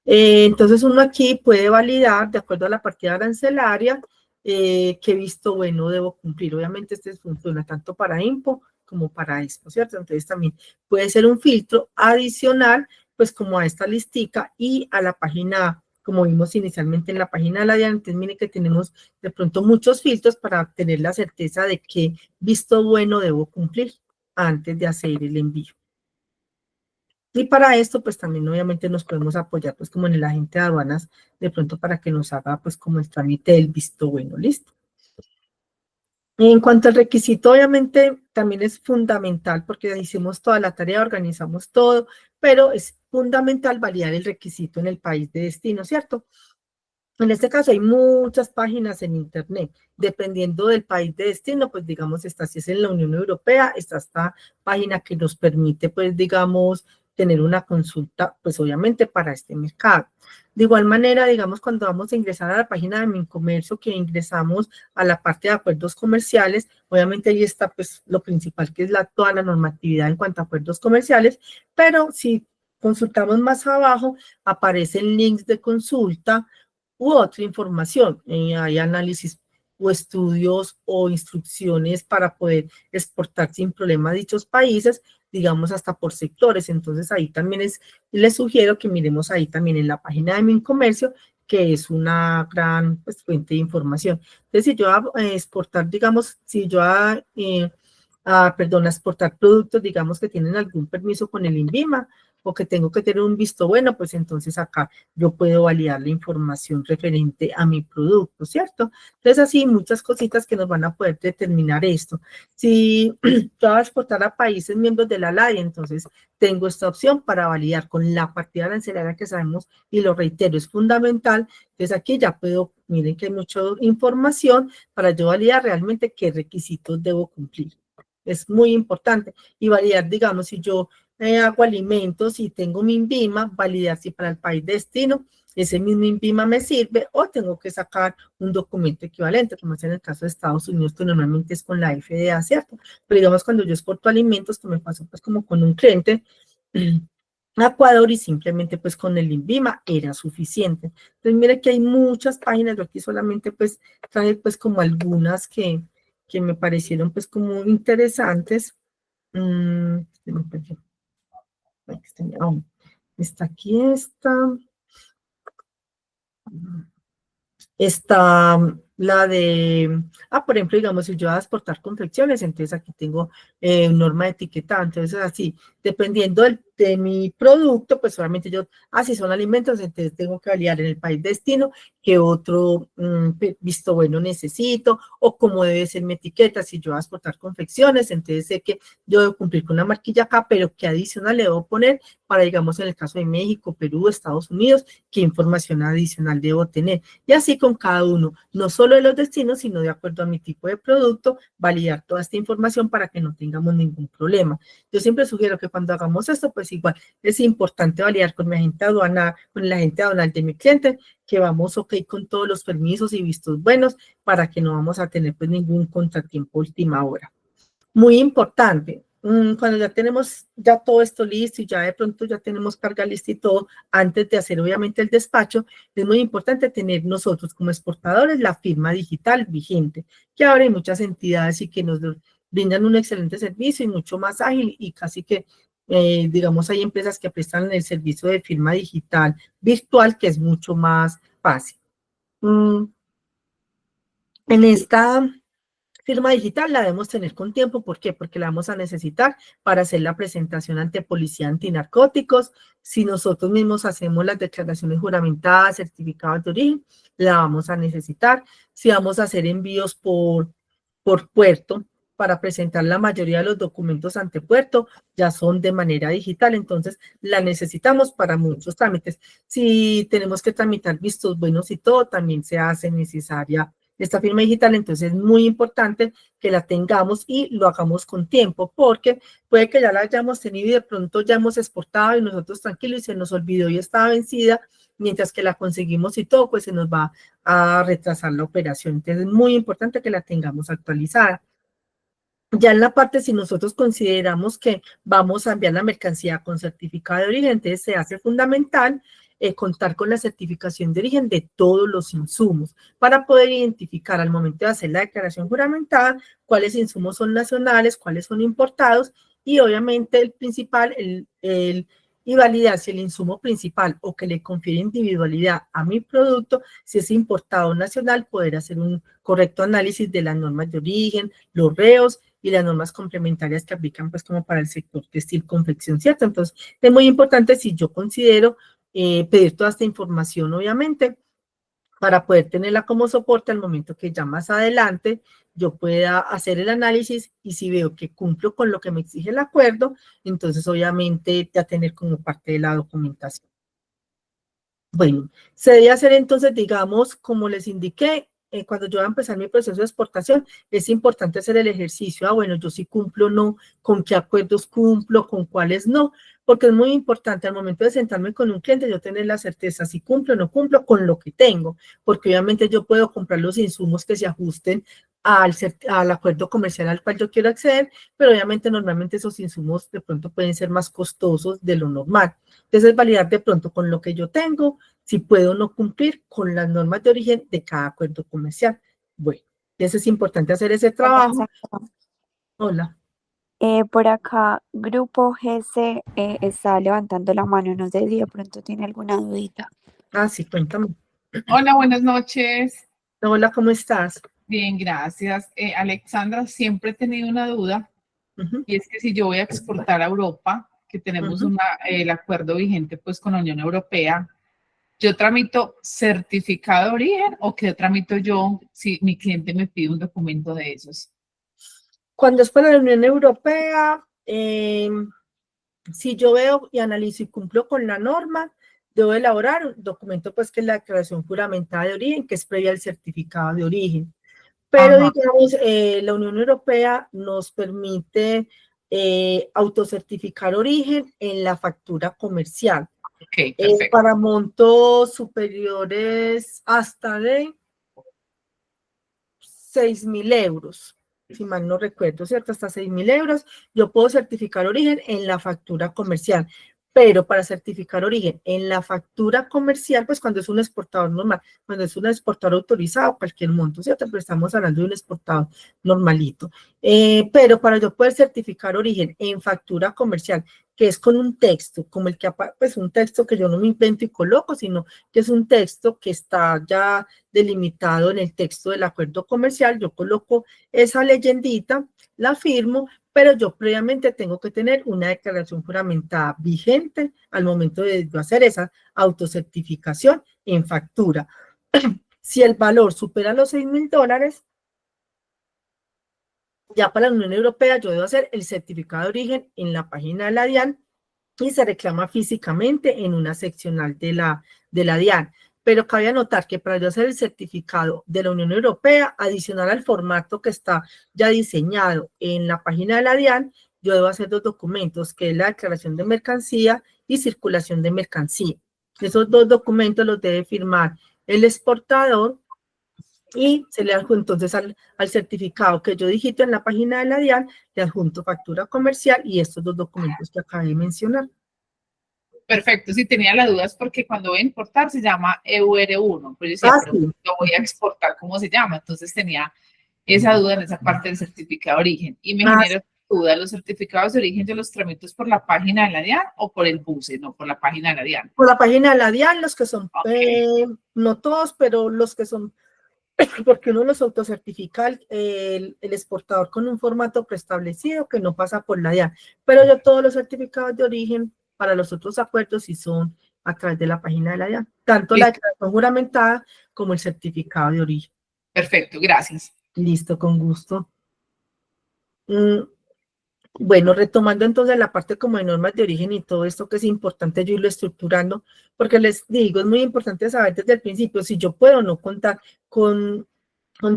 Entonces uno aquí puede validar, de acuerdo a la partida arancelaria, qué visto bueno debo cumplir. Obviamente este funciona tanto para IMPO como para EXPO, ¿cierto? Entonces también puede ser un filtro adicional, pues como a esta listica y a la página, como vimos inicialmente en la página de la DIAN. Entonces mire que tenemos de pronto muchos filtros para tener la certeza de qué visto bueno debo cumplir antes de hacer el envío. Y para esto, pues también obviamente nos podemos apoyar pues como en el agente de aduanas, de pronto para que nos haga pues como el trámite del visto bueno, ¿listo? En cuanto al requisito, obviamente también es fundamental porque hicimos toda la tarea, organizamos todo, pero es fundamental validar el requisito en el país de destino, ¿cierto? En este caso hay muchas páginas en internet, dependiendo del país de destino, pues digamos, está si es en la Unión Europea, está esta página que nos permite, pues digamos, tener una consulta, pues obviamente para este mercado. De igual manera, digamos, cuando vamos a ingresar a la página de Mincomercio, que ingresamos a la parte de acuerdos comerciales, obviamente ahí está pues lo principal, que es toda la normatividad en cuanto a acuerdos comerciales, pero si consultamos más abajo, aparecen links de consulta, u otra información. Hay análisis o estudios o instrucciones para poder exportar sin problema a dichos países, digamos hasta por sectores. Entonces ahí también les sugiero que miremos ahí también en la página de Mincomercio, que es una gran pues, fuente de información. Entonces, si yo a exportar, digamos, si yo perdón, a exportar productos, digamos, que tienen algún permiso con el INVIMA o que tengo que tener un visto bueno, pues entonces acá yo puedo validar la información referente a mi producto, ¿cierto? Entonces, así muchas cositas que nos van a poder determinar esto. Si yo voy a exportar a países miembros de la LADI, entonces tengo esta opción para validar con la partida arancelaria que sabemos, y lo reitero, es fundamental. Entonces, aquí ya puedo, miren que hay mucha información para yo validar realmente qué requisitos debo cumplir. Es muy importante. Y validar, digamos, si yo hago alimentos y tengo mi INVIMA, validar si para el país de destino ese mismo INVIMA me sirve o tengo que sacar un documento equivalente, como es en el caso de Estados Unidos, que normalmente es con la FDA, ¿cierto? Pero digamos, cuando yo exporto alimentos, que me pasó pues como con un cliente a Ecuador, y simplemente pues con el INVIMA era suficiente. Entonces, mire que hay muchas páginas, yo aquí solamente pues traje pues como algunas que me parecieron pues como interesantes. Está aquí esta. Está la de, por ejemplo, digamos, si yo voy a exportar confecciones, entonces aquí tengo norma de etiqueta, entonces así, dependiendo de mi producto, pues solamente yo, si son alimentos, entonces tengo que validar en el país destino qué otro visto bueno necesito, o cómo debe ser mi etiqueta. Si yo voy a exportar confecciones, entonces sé que yo debo cumplir con una marquilla acá, pero qué adicional le debo poner para, digamos, en el caso de México, Perú, Estados Unidos, qué información adicional debo tener. Y así con cada uno, no solo de los destinos, sino de acuerdo a mi tipo de producto, validar toda esta información para que no tengamos ningún problema. Yo siempre sugiero que cuando hagamos esto, pues igual es importante validar con mi agente aduanal, con el agente aduanal de mi cliente, que vamos ok con todos los permisos y vistos buenos para que no vamos a tener pues ningún contratiempo última hora. Muy importante, cuando ya tenemos ya todo esto listo y ya de pronto ya tenemos carga lista y todo, antes de hacer obviamente el despacho, es muy importante tener nosotros como exportadores la firma digital vigente, que ahora hay muchas entidades y que nos brindan un excelente servicio y mucho más ágil, y casi que, digamos, hay empresas que prestan el servicio de firma digital virtual, que es mucho más fácil. En esta firma digital la debemos tener con tiempo. ¿Por qué? Porque la vamos a necesitar para hacer la presentación ante policía antinarcóticos. Si nosotros mismos hacemos las declaraciones juramentadas, certificados de origen, la vamos a necesitar. Si vamos a hacer envíos por puerto, para presentar la mayoría de los documentos ante puerto, ya son de manera digital, entonces la necesitamos para muchos trámites. Si tenemos que tramitar vistos buenos y todo, también se hace necesaria esta firma digital. Entonces es muy importante que la tengamos y lo hagamos con tiempo, porque puede que ya la hayamos tenido y de pronto ya hemos exportado y nosotros tranquilos y se nos olvidó y estaba vencida, mientras que la conseguimos y todo, pues se nos va a retrasar la operación. Entonces es muy importante que la tengamos actualizada. Ya en la parte, si nosotros consideramos que vamos a enviar la mercancía con certificado de origen, entonces se hace fundamental contar con la certificación de origen de todos los insumos para poder identificar al momento de hacer la declaración juramentada cuáles insumos son nacionales, cuáles son importados, y obviamente el principal, y validar si el insumo principal o que le confiere individualidad a mi producto, si es importado o nacional, poder hacer un correcto análisis de las normas de origen, los reos y las normas complementarias que aplican pues como para el sector textil, confección, ¿cierto? Entonces, es muy importante, si yo considero pedir toda esta información, obviamente, para poder tenerla como soporte al momento que ya más adelante yo pueda hacer el análisis, y si veo que cumplo con lo que me exige el acuerdo, entonces obviamente ya tener como parte de la documentación. Bueno, se debe hacer entonces, digamos, como les indiqué, cuando yo voy a empezar mi proceso de exportación, es importante hacer el ejercicio, bueno, yo sí cumplo o no, con qué acuerdos cumplo, con cuáles no, porque es muy importante al momento de sentarme con un cliente yo tener la certeza si cumplo o no cumplo con lo que tengo, porque obviamente yo puedo comprar los insumos que se ajusten al acuerdo comercial al cual yo quiero acceder, pero obviamente normalmente esos insumos de pronto pueden ser más costosos de lo normal. Entonces, validar de pronto con lo que yo tengo, si puedo o no cumplir con las normas de origen de cada acuerdo comercial. Bueno, eso es importante hacer ese trabajo. Hola. Por acá, Grupo GC está levantando la mano, no sé si de pronto tiene alguna dudita. Ah, sí, cuéntame. Hola, buenas noches. Hola, ¿cómo estás? Bien, gracias. Alexandra, siempre he tenido una duda y es que si yo voy a exportar a Europa, que tenemos el acuerdo vigente pues con la Unión Europea, ¿yo tramito certificado de origen o qué tramito yo si mi cliente me pide un documento de esos? Cuando es para la Unión Europea, si yo veo y analizo y cumplo con la norma, debo elaborar un documento pues que es la declaración juramentada de origen, que es previa al certificado de origen. Pero Ajá, digamos, la Unión Europea nos permite autocertificar origen en la factura comercial. ok, perfecto. Para montos superiores hasta de 6.000 euros, si mal no recuerdo, ¿cierto? Hasta 6.000 euros, yo puedo certificar origen en la factura comercial. Pero para certificar origen en la factura comercial, pues cuando es un exportador normal, cuando es un exportador autorizado, cualquier monto, ¿cierto? Pero estamos hablando de un exportador normalito. Pero para yo poder certificar origen en factura comercial, que es con un texto, como el que, pues un texto que yo no me invento y coloco, sino que es un texto que está ya delimitado en el texto del acuerdo comercial, yo coloco esa leyendita, la firmo, pero yo previamente tengo que tener una declaración juramentada vigente al momento de hacer esa autocertificación en factura. Si el valor supera los $6.000, ya para la Unión Europea yo debo hacer el certificado de origen en la página de la DIAN y se reclama físicamente en una seccional de la DIAN. Pero cabe anotar que para yo hacer el certificado de la Unión Europea, adicional al formato que está ya diseñado en la página de la DIAN, yo debo hacer dos documentos, que es la declaración de mercancía y circulación de mercancía. Esos dos documentos los debe firmar el exportador y se le adjunta entonces al certificado que yo digito en la página de la DIAN, le adjunto factura comercial y estos dos documentos que acabé de mencionar. Perfecto, si tenía la duda es porque cuando voy a importar se llama EUR1, pues yo decía, Ah, pero sí. lo voy a exportar, ¿cómo se llama? Entonces tenía esa duda en esa parte del certificado de origen y me Ah, genera duda, ¿los certificados de origen yo los tramito por la página de la DIAN o por el BUSE, no por la página de la DIAN? por la página de la DIAN, los que son, Okay. no todos, pero los que son, porque uno los autocertifica el exportador con un formato preestablecido que no pasa por la DIAN. Pero yo todos los certificados de origen para los otros acuerdos sí son a través de la página de la DIAN, tanto la Listo. declaración juramentada como el certificado de origen. Perfecto, gracias. Listo, con gusto. Bueno, retomando entonces la parte como de normas de origen y todo esto que es importante yo irlo estructurando, porque les digo, es muy importante saber desde el principio si yo puedo o no contar con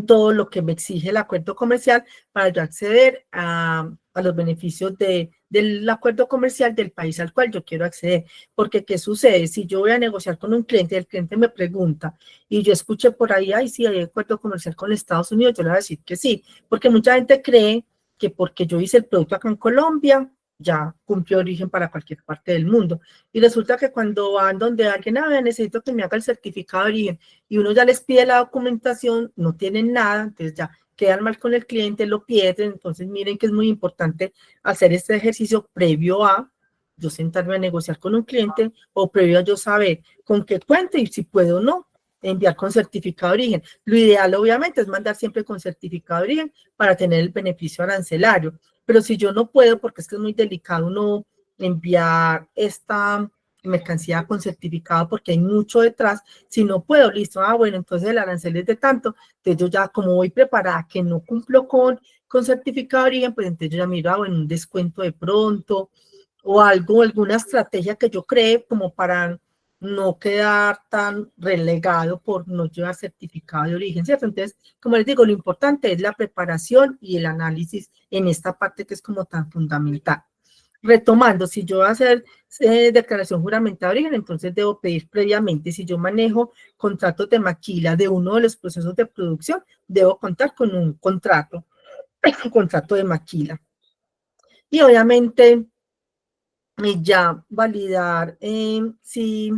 todo lo que me exige el acuerdo comercial para yo acceder a los beneficios del acuerdo comercial del país al cual yo quiero acceder. Porque, ¿qué sucede? Si yo voy a negociar con un cliente y el cliente me pregunta y yo escuché por ahí, ay, sí, hay acuerdo comercial con Estados Unidos, yo le voy a decir que sí, porque mucha gente cree que porque yo hice el producto acá en Colombia, ya cumplió origen para cualquier parte del mundo. Y resulta que cuando van donde alguien, necesito que me haga el certificado de origen, y uno ya les pide la documentación, no tienen nada, entonces ya quedan mal con el cliente, lo pierden. Entonces miren que es muy importante hacer este ejercicio previo a yo sentarme a negociar con un cliente o previo a yo saber con qué cuento y si puedo o no enviar con certificado de origen. Lo ideal obviamente es mandar siempre con certificado de origen para tener el beneficio arancelario, pero si yo no puedo, porque es que es muy delicado no enviar esta mercancía con certificado porque hay mucho detrás, si no puedo, listo, bueno, entonces el arancel es de tanto, entonces yo ya como voy preparada que no cumplo con certificado de origen, pues entonces yo ya miro, bueno, un descuento de pronto o algo, alguna estrategia que yo cree como para no quedar tan relegado por no llevar certificado de origen, ¿cierto? Entonces, como les digo, lo importante es la preparación y el análisis en esta parte que es como tan fundamental. Retomando, si yo voy a hacer declaración juramentada de origen, entonces debo pedir previamente, si yo manejo contratos de maquila de uno de los procesos de producción, debo contar con un contrato de maquila. Y obviamente ya validar si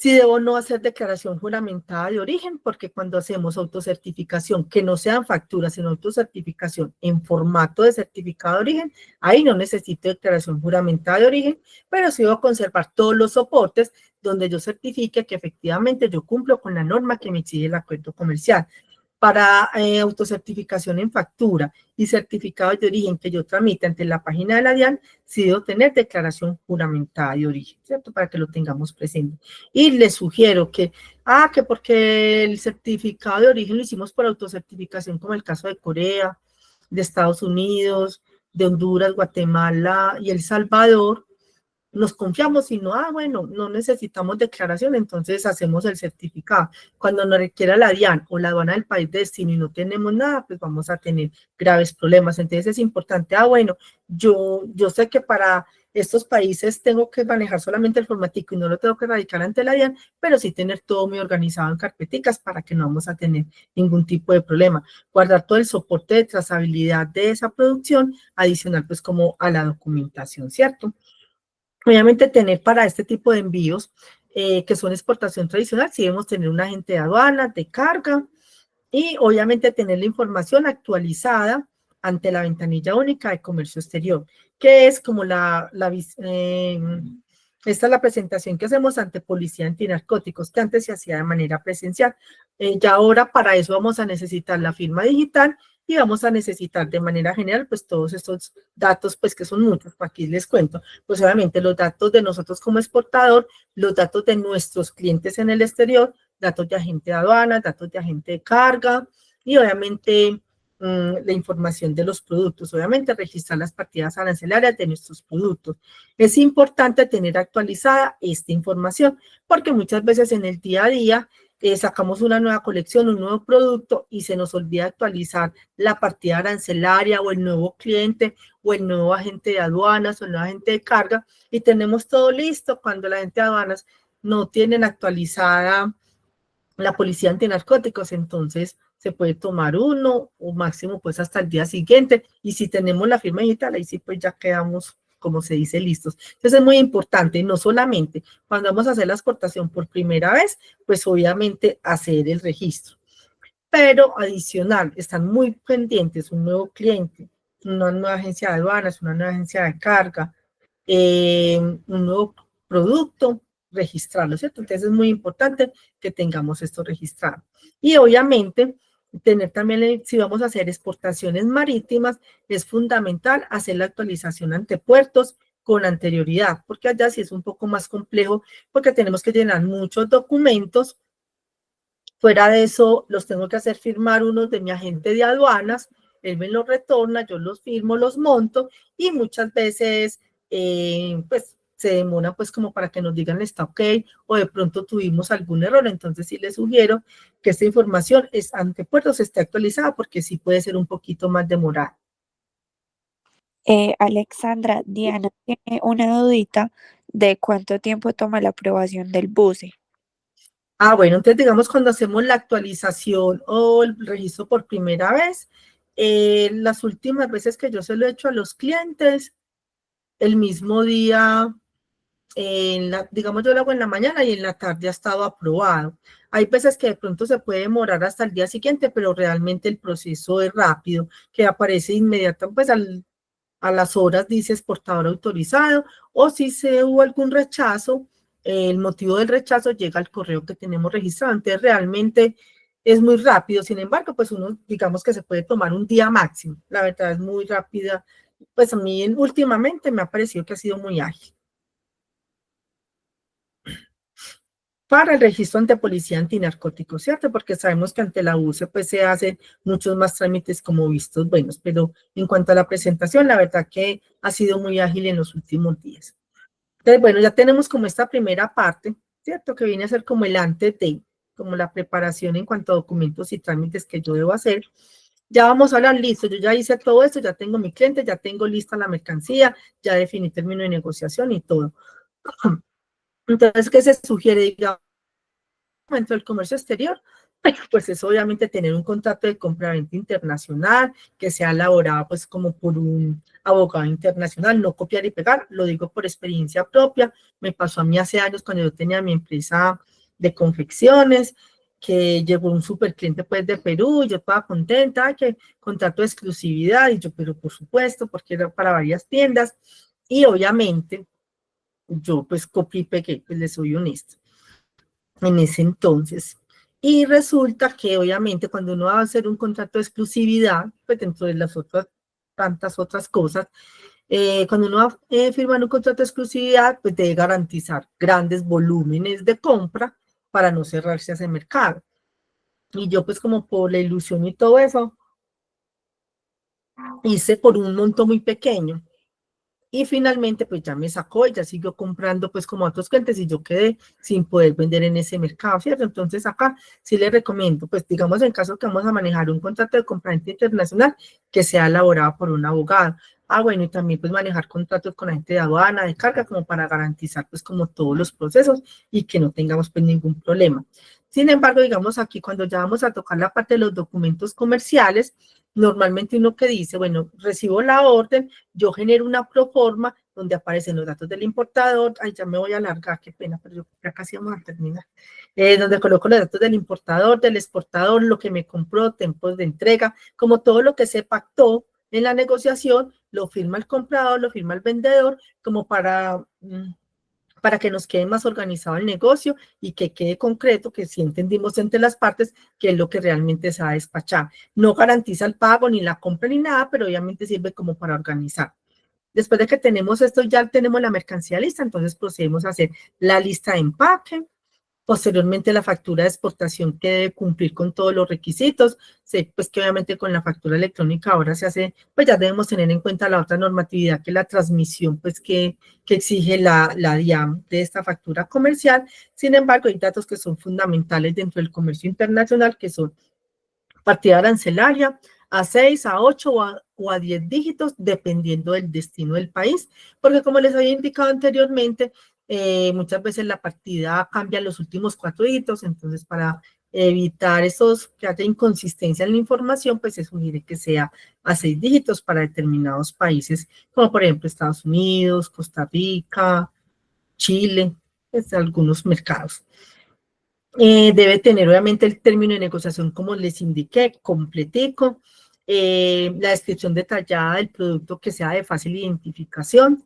debo no hacer declaración juramentada de origen, porque cuando hacemos autocertificación, que no sean facturas, sino autocertificación en formato de certificado de origen, ahí no necesito declaración juramentada de origen, pero sí debo conservar todos los soportes donde yo certifique que efectivamente yo cumplo con la norma que me exige el acuerdo comercial. Para autocertificación en factura y certificado de origen que yo tramite ante la página de la DIAN, sí debo tener declaración juramentada de origen, ¿cierto? Para que lo tengamos presente. Y les sugiero que porque el certificado de origen lo hicimos por autocertificación, como el caso de Corea, de Estados Unidos, de Honduras, Guatemala y El Salvador, nos confiamos y no, bueno, no necesitamos declaración, entonces hacemos el certificado. Cuando nos requiera la DIAN o la aduana del país de destino y no tenemos nada, pues vamos a tener graves problemas. Entonces es importante, bueno, yo sé que para estos países tengo que manejar solamente el formatico y no lo tengo que radicar ante la DIAN, pero sí tener todo muy organizado en carpeticas para que no vamos a tener ningún tipo de problema. Guardar todo el soporte de trazabilidad de esa producción, adicional pues como a la documentación, ¿cierto? Obviamente tener para este tipo de envíos, que son exportación tradicional, sí debemos tener un agente de aduanas, de carga, y obviamente tener la información actualizada ante la ventanilla única de comercio exterior, que es como esta es la presentación que hacemos ante Policía Antinarcóticos, que antes se hacía de manera presencial. Ya ahora para eso vamos a necesitar la firma digital y vamos a necesitar de manera general pues todos estos datos pues que son muchos, aquí les cuento, pues obviamente los datos de nosotros como exportador, los datos de nuestros clientes en el exterior, datos de agente de aduanas, datos de agente de carga y obviamente la información de los productos, obviamente registrar las partidas arancelarias de nuestros productos. Es importante tener actualizada esta información porque muchas veces en el día a día sacamos una nueva colección, un nuevo producto y se nos olvida actualizar la partida arancelaria o el nuevo cliente o el nuevo agente de aduanas o el nuevo agente de carga y tenemos todo listo cuando la agente de aduanas no tienen actualizada la policía antinarcóticos, entonces se puede tomar uno o máximo pues hasta el día siguiente y si tenemos la firma digital ahí sí pues ya quedamos como se dice listos. Entonces es muy importante, no solamente cuando vamos a hacer la exportación por primera vez, pues obviamente hacer el registro, pero adicional, están muy pendientes un nuevo cliente, una nueva agencia de aduanas, una nueva agencia de carga, un nuevo producto, registrarlo, ¿cierto? Entonces es muy importante que tengamos esto registrado. Y obviamente, tener también, si vamos a hacer exportaciones marítimas, es fundamental hacer la actualización ante puertos con anterioridad, porque allá sí es un poco más complejo, porque tenemos que llenar muchos documentos. Fuera de eso, los tengo que hacer firmar unos de mi agente de aduanas, él me los retorna, yo los firmo, los monto y muchas veces pues se demora pues como para que nos digan está ok o de pronto tuvimos algún error, entonces sí les sugiero que esta información ante puertos esté actualizada porque sí puede ser un poquito más demorada. Alexandra, Diana tiene una dudita de cuánto tiempo toma la aprobación del BUSE. Bueno, entonces digamos cuando hacemos la actualización o el registro por primera vez, las últimas veces que yo se lo he hecho a los clientes, el mismo día, digamos yo lo hago en la mañana y en la tarde ha estado aprobado. Hay veces que de pronto se puede demorar hasta el día siguiente, pero realmente el proceso es rápido, que aparece inmediato, pues a las horas dice exportador autorizado, o si se hubo algún rechazo, el motivo del rechazo llega al correo que tenemos registrado, entonces realmente es muy rápido, sin embargo, pues uno digamos que se puede tomar un día máximo, la verdad es muy rápida, pues a mí últimamente me ha parecido que ha sido muy ágil. Para el registro ante policía antinarcóticos, ¿cierto? Porque sabemos que ante la UCE pues se hacen muchos más trámites como vistos buenos, pero en cuanto a la presentación, la verdad que ha sido muy ágil en los últimos días. Entonces, bueno, ya tenemos como esta primera parte, ¿cierto? Que viene a ser como el antes de, como la preparación en cuanto a documentos y trámites que yo debo hacer. Ya vamos a hablar, listo, yo ya hice todo esto, ya tengo mi cliente, ya tengo lista la mercancía, ya definí término de negociación y todo. Entonces, ¿qué se sugiere? Digamos, dentro del comercio exterior, pues es obviamente tener un contrato de compra-venta internacional que sea elaborado pues como por un abogado internacional, no copiar y pegar, lo digo por experiencia propia, me pasó a mí hace años cuando yo tenía mi empresa de confecciones, que llegó un super cliente pues de Perú, y yo estaba contenta, que contrato de exclusividad, y yo, pero por supuesto, porque era para varias tiendas, y obviamente yo pues copié y pegué, pues les soy honesta en ese entonces. Y resulta que obviamente cuando uno va a hacer un contrato de exclusividad, pues dentro de las otras, tantas otras cosas, cuando uno va a firmar un contrato de exclusividad, pues debe garantizar grandes volúmenes de compra para no cerrarse a ese mercado. Y yo pues como por la ilusión y todo eso, hice por un monto muy pequeño. Y finalmente, pues ya me sacó y ya siguió comprando pues como otros clientes y yo quedé sin poder vender en ese mercado, ¿cierto? Entonces acá sí les recomiendo, pues digamos en caso que vamos a manejar un contrato de compraventa internacional que sea elaborado por un abogado. Ah, bueno, y también pues manejar contratos con la gente de aduana, de carga, como para garantizar pues como todos los procesos y que no tengamos pues ningún problema. Sin embargo, digamos aquí cuando ya vamos a tocar la parte de los documentos comerciales, normalmente uno que dice, bueno, recibo la orden, yo genero una proforma donde aparecen los datos del importador, ay, ya me voy a alargar, qué pena, pero yo ya casi vamos a terminar, donde coloco los datos del importador, del exportador, lo que me compró, tiempos de entrega, como todo lo que se pactó en la negociación, lo firma el comprador, lo firma el vendedor, como para que nos quede más organizado el negocio y que quede concreto, que sí entendimos entre las partes qué es lo que realmente se va a despachar. No garantiza el pago, ni la compra, ni nada, pero obviamente sirve como para organizar. Después de que tenemos esto, ya tenemos la mercancía lista, entonces procedemos a hacer la lista de empaque, posteriormente la factura de exportación que debe cumplir con todos los requisitos, pues que obviamente con la factura electrónica ahora se hace, pues ya debemos tener en cuenta la otra normatividad que es la transmisión, pues que exige la DIAN de esta factura comercial. Sin embargo, hay datos que son fundamentales dentro del comercio internacional, que son partida arancelaria a 6, a 8 o a 10 dígitos, dependiendo del destino del país, porque como les había indicado anteriormente, muchas veces la partida cambia los últimos 4 dígitos, entonces para evitar esos, que haya inconsistencia en la información, pues se sugiere que sea a 6 dígitos para determinados países, como por ejemplo Estados Unidos, Costa Rica, Chile, pues, algunos mercados. Debe tener obviamente el término de negociación, como les indiqué, completico, la descripción detallada del producto que sea de fácil identificación,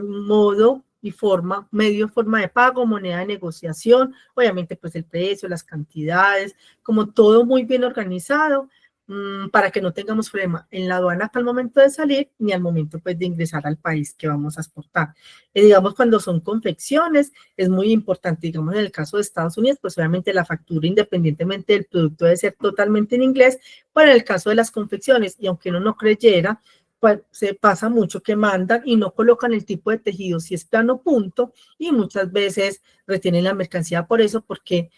modo y forma, medio de forma de pago, moneda de negociación, obviamente pues el precio, las cantidades, como todo muy bien organizado, para que no tengamos problema en la aduana al momento de salir, ni al momento pues de ingresar al país que vamos a exportar. Digamos cuando son confecciones, es muy importante, digamos en el caso de Estados Unidos, pues obviamente la factura independientemente del producto debe ser totalmente en inglés, pero en el caso de las confecciones, y aunque uno no creyera, pues se pasa mucho que mandan y no colocan el tipo de tejido, si es plano punto, y muchas veces retienen la mercancía por eso, porque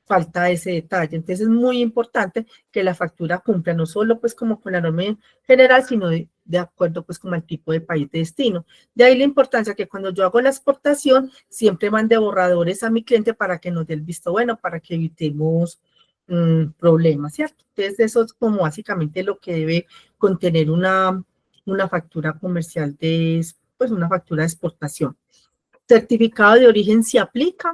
falta ese detalle. Entonces es muy importante que la factura cumpla no solo pues como con la norma general, sino de acuerdo pues como al tipo de país de destino. De ahí la importancia que cuando yo hago la exportación, siempre mande borradores a mi cliente para que nos dé el visto bueno, para que evitemos problemas, ¿cierto? Entonces eso es como básicamente lo que debe contener una factura comercial pues una factura de exportación. Certificado de origen se aplica,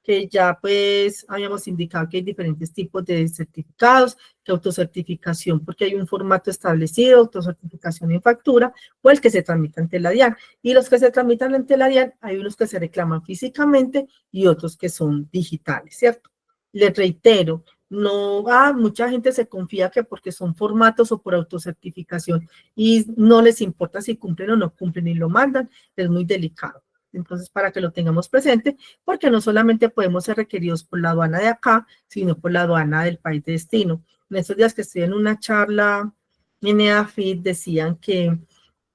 que ya pues habíamos indicado que hay diferentes tipos de certificados, que autocertificación porque hay un formato establecido, autocertificación en factura, o el que se tramita ante la DIAN. Y los que se tramitan ante la DIAN, hay unos que se reclaman físicamente y otros que son digitales, ¿cierto? Les reitero, no, mucha gente se confía que porque son formatos o por autocertificación y no les importa si cumplen o no cumplen y lo mandan, es muy delicado. Entonces, para que lo tengamos presente, porque no solamente podemos ser requeridos por la aduana de acá, sino por la aduana del país de destino. En estos días que estoy en una charla en EAFIT, decían que,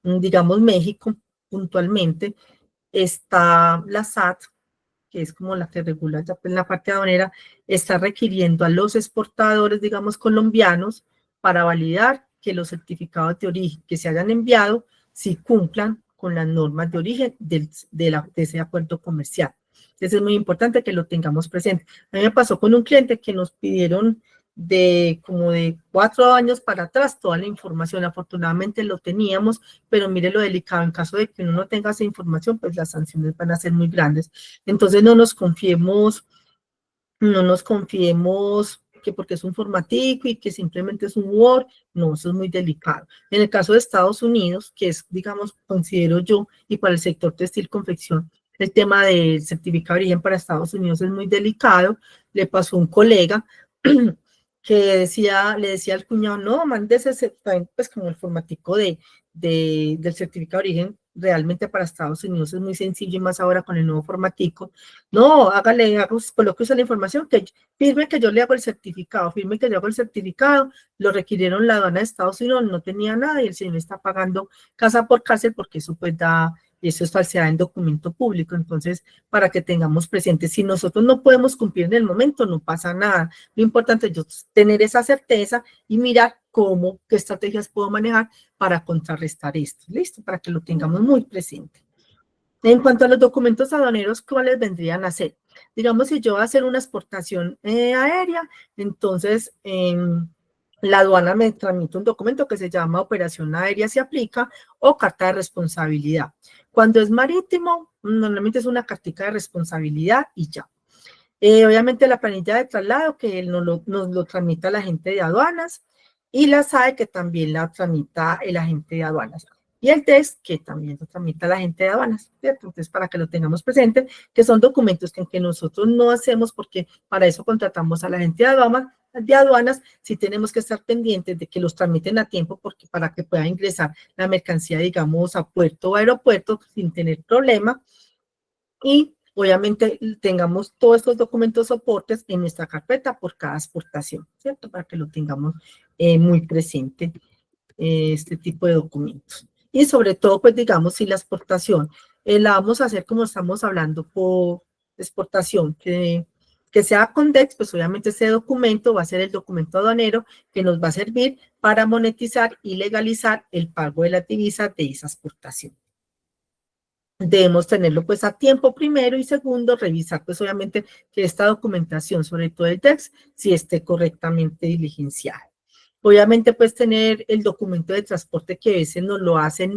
digamos, México puntualmente, está la SAT, que es como la que regula ya en la parte aduanera, está requiriendo a los exportadores, digamos, colombianos, para validar que los certificados de origen que se hayan enviado sí cumplan con las normas de origen de ese acuerdo comercial. Entonces es muy importante que lo tengamos presente. A mí me pasó con un cliente que nos pidieron como de 4 años para atrás toda la información. Afortunadamente lo teníamos, pero mire lo delicado, en caso de que uno no tenga esa información, pues las sanciones van a ser muy grandes. Entonces no nos confiemos que porque es un formatico y que simplemente es un Word, no, eso es muy delicado. En el caso de Estados Unidos, que es, digamos, considero yo, y para el sector textil confección, el tema del certificado de origen para Estados Unidos es muy delicado. Le pasó a un colega que le decía al cuñado, no, mándese pues como el formatico del certificado de origen realmente para Estados Unidos es muy sencillo y más ahora con el nuevo formatico. No, coloque usted la información, firme que yo le hago el certificado, lo requirieron la aduana de Estados Unidos, no tenía nada y el señor está pagando casa por cárcel porque eso pues eso es falsedad en documento público. Entonces, para que tengamos presente, si nosotros no podemos cumplir en el momento, no pasa nada. Lo importante es tener esa certeza y mirar qué estrategias puedo manejar para contrarrestar esto. ¿Listo? Para que lo tengamos muy presente. En cuanto a los documentos aduaneros, ¿cuáles vendrían a ser? Digamos, si yo voy a hacer una exportación aérea, entonces la aduana me tramita un documento que se llama operación aérea se aplica o carta de responsabilidad. Cuando es marítimo, normalmente es una cartica de responsabilidad y ya. Obviamente la planilla de traslado que nos lo tramita la agente de aduanas y la SAE que también la tramita el agente de aduanas. Y el TES que también lo tramita la agente de aduanas, ¿cierto? Entonces, para que lo tengamos presente, que son documentos que nosotros no hacemos porque para eso contratamos a la agente de aduanas, sí tenemos que estar pendientes de que los tramiten a tiempo porque para que pueda ingresar la mercancía, digamos, a puerto o aeropuerto sin tener problema. Y obviamente tengamos todos estos documentos soportes en nuestra carpeta por cada exportación, ¿cierto? Para que lo tengamos muy presente, este tipo de documentos. Y sobre todo, pues digamos, si la exportación la vamos a hacer como estamos hablando por exportación, que sea con DEX, pues obviamente ese documento va a ser el documento aduanero que nos va a servir para monetizar y legalizar el pago de la divisa de esa exportación. Debemos tenerlo pues a tiempo primero y segundo, revisar pues obviamente que esta documentación, sobre todo el DEX, si esté correctamente diligenciada. Obviamente pues tener el documento de transporte que a veces nos lo hace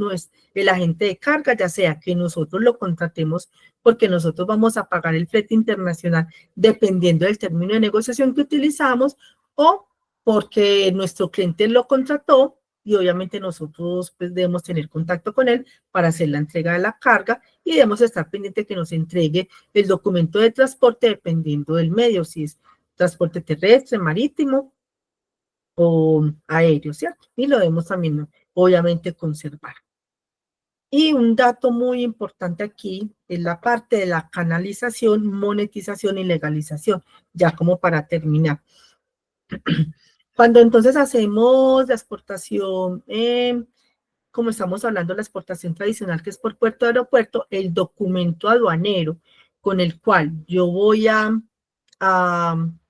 el agente de carga, ya sea que nosotros lo contratemos porque nosotros vamos a pagar el flete internacional dependiendo del término de negociación que utilizamos o porque nuestro cliente lo contrató y obviamente nosotros pues debemos tener contacto con él para hacer la entrega de la carga y debemos estar pendiente que nos entregue el documento de transporte dependiendo del medio, si es transporte terrestre, marítimo o aéreo, ¿cierto? Y lo debemos también obviamente conservar. Y un dato muy importante aquí es la parte de la canalización, monetización y legalización, ya como para terminar. Cuando entonces hacemos la exportación, como estamos hablando de la exportación tradicional, que es por puerto a aeropuerto, el documento aduanero con el cual yo voy a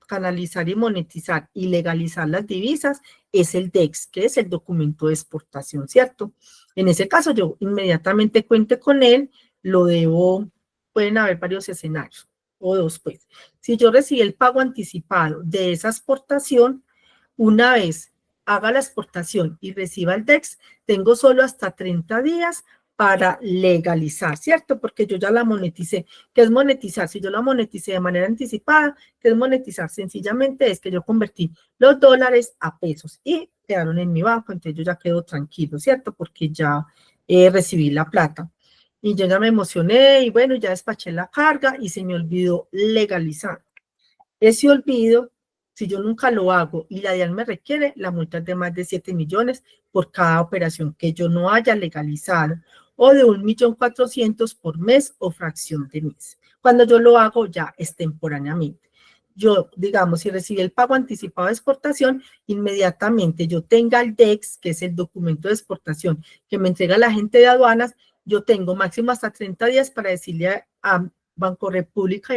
canalizar y monetizar y legalizar las divisas es el DEX, que es el documento de exportación, ¿cierto? En ese caso, yo inmediatamente cuente con él, pueden haber varios escenarios, o dos, pues. Si yo recibí el pago anticipado de esa exportación, una vez haga la exportación y reciba el DEX, tengo solo hasta 30 días para legalizar, ¿cierto? Porque yo ya la moneticé. ¿Qué es monetizar? Si yo la moneticé de manera anticipada, ¿qué es monetizar? Sencillamente es que yo convertí los dólares a pesos y quedaron en mi banco, entonces yo ya quedo tranquilo, ¿cierto? Porque ya recibí la plata. Y yo ya me emocioné y bueno, ya despaché la carga y se me olvidó legalizar. Ese olvido, si yo nunca lo hago y la DIAN me requiere, la multa es de más de 7 millones por cada operación que yo no haya legalizado o de 1.400.000 por mes o fracción de mes. Cuando yo lo hago ya extemporáneamente. Yo, digamos, si recibí el pago anticipado de exportación, inmediatamente yo tenga el DEX, que es el documento de exportación que me entrega la agente de aduanas, yo tengo máximo hasta 30 días para decirle a Banco República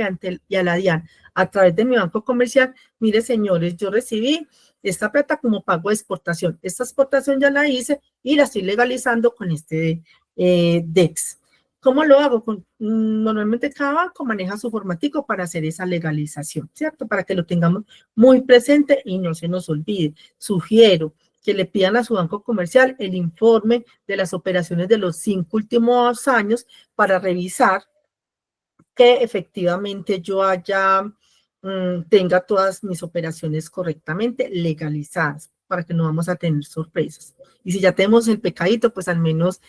y a la DIAN, a través de mi banco comercial, mire señores, yo recibí esta plata como pago de exportación. Esta exportación ya la hice y la estoy legalizando con este DEX. ¿Cómo lo hago? Normalmente cada banco maneja su formatico para hacer esa legalización, ¿cierto? Para que lo tengamos muy presente y no se nos olvide. Sugiero que le pidan a su banco comercial el informe de las operaciones de los 5 últimos años para revisar que efectivamente yo tenga todas mis operaciones correctamente legalizadas para que no vamos a tener sorpresas. Y si ya tenemos el pecadito, pues al menos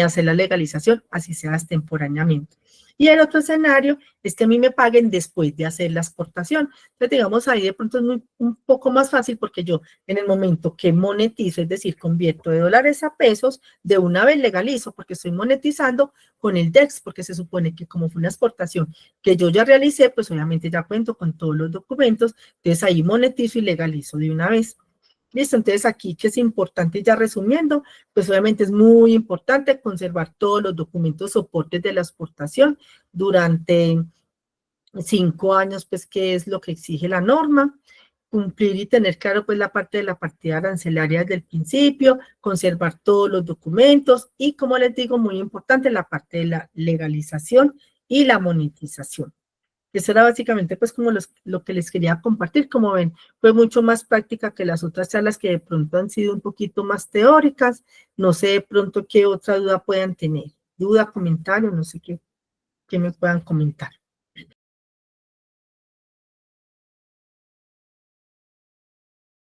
hacer la legalización, así sea extemporáneamente. Y el otro escenario es que a mí me paguen después de hacer la exportación. Entonces, digamos, ahí de pronto es un poco más fácil porque yo en el momento que monetizo, es decir, convierto de dólares a pesos, de una vez legalizo porque estoy monetizando con el DEX, porque se supone que como fue una exportación que yo ya realicé, pues obviamente ya cuento con todos los documentos, entonces ahí monetizo y legalizo de una vez. Listo, entonces aquí que es importante, ya resumiendo, pues obviamente es muy importante conservar todos los documentos soportes de la exportación durante 5 años, pues que es lo que exige la norma, cumplir y tener claro pues la parte de la partida arancelaria desde el principio, conservar todos los documentos y como les digo, muy importante la parte de la legalización y la monetización. Eso era básicamente pues como lo que les quería compartir. Como ven, fue mucho más práctica que las otras charlas que de pronto han sido un poquito más teóricas. No sé de pronto qué otra duda puedan tener. Duda, comentario, no sé qué me puedan comentar.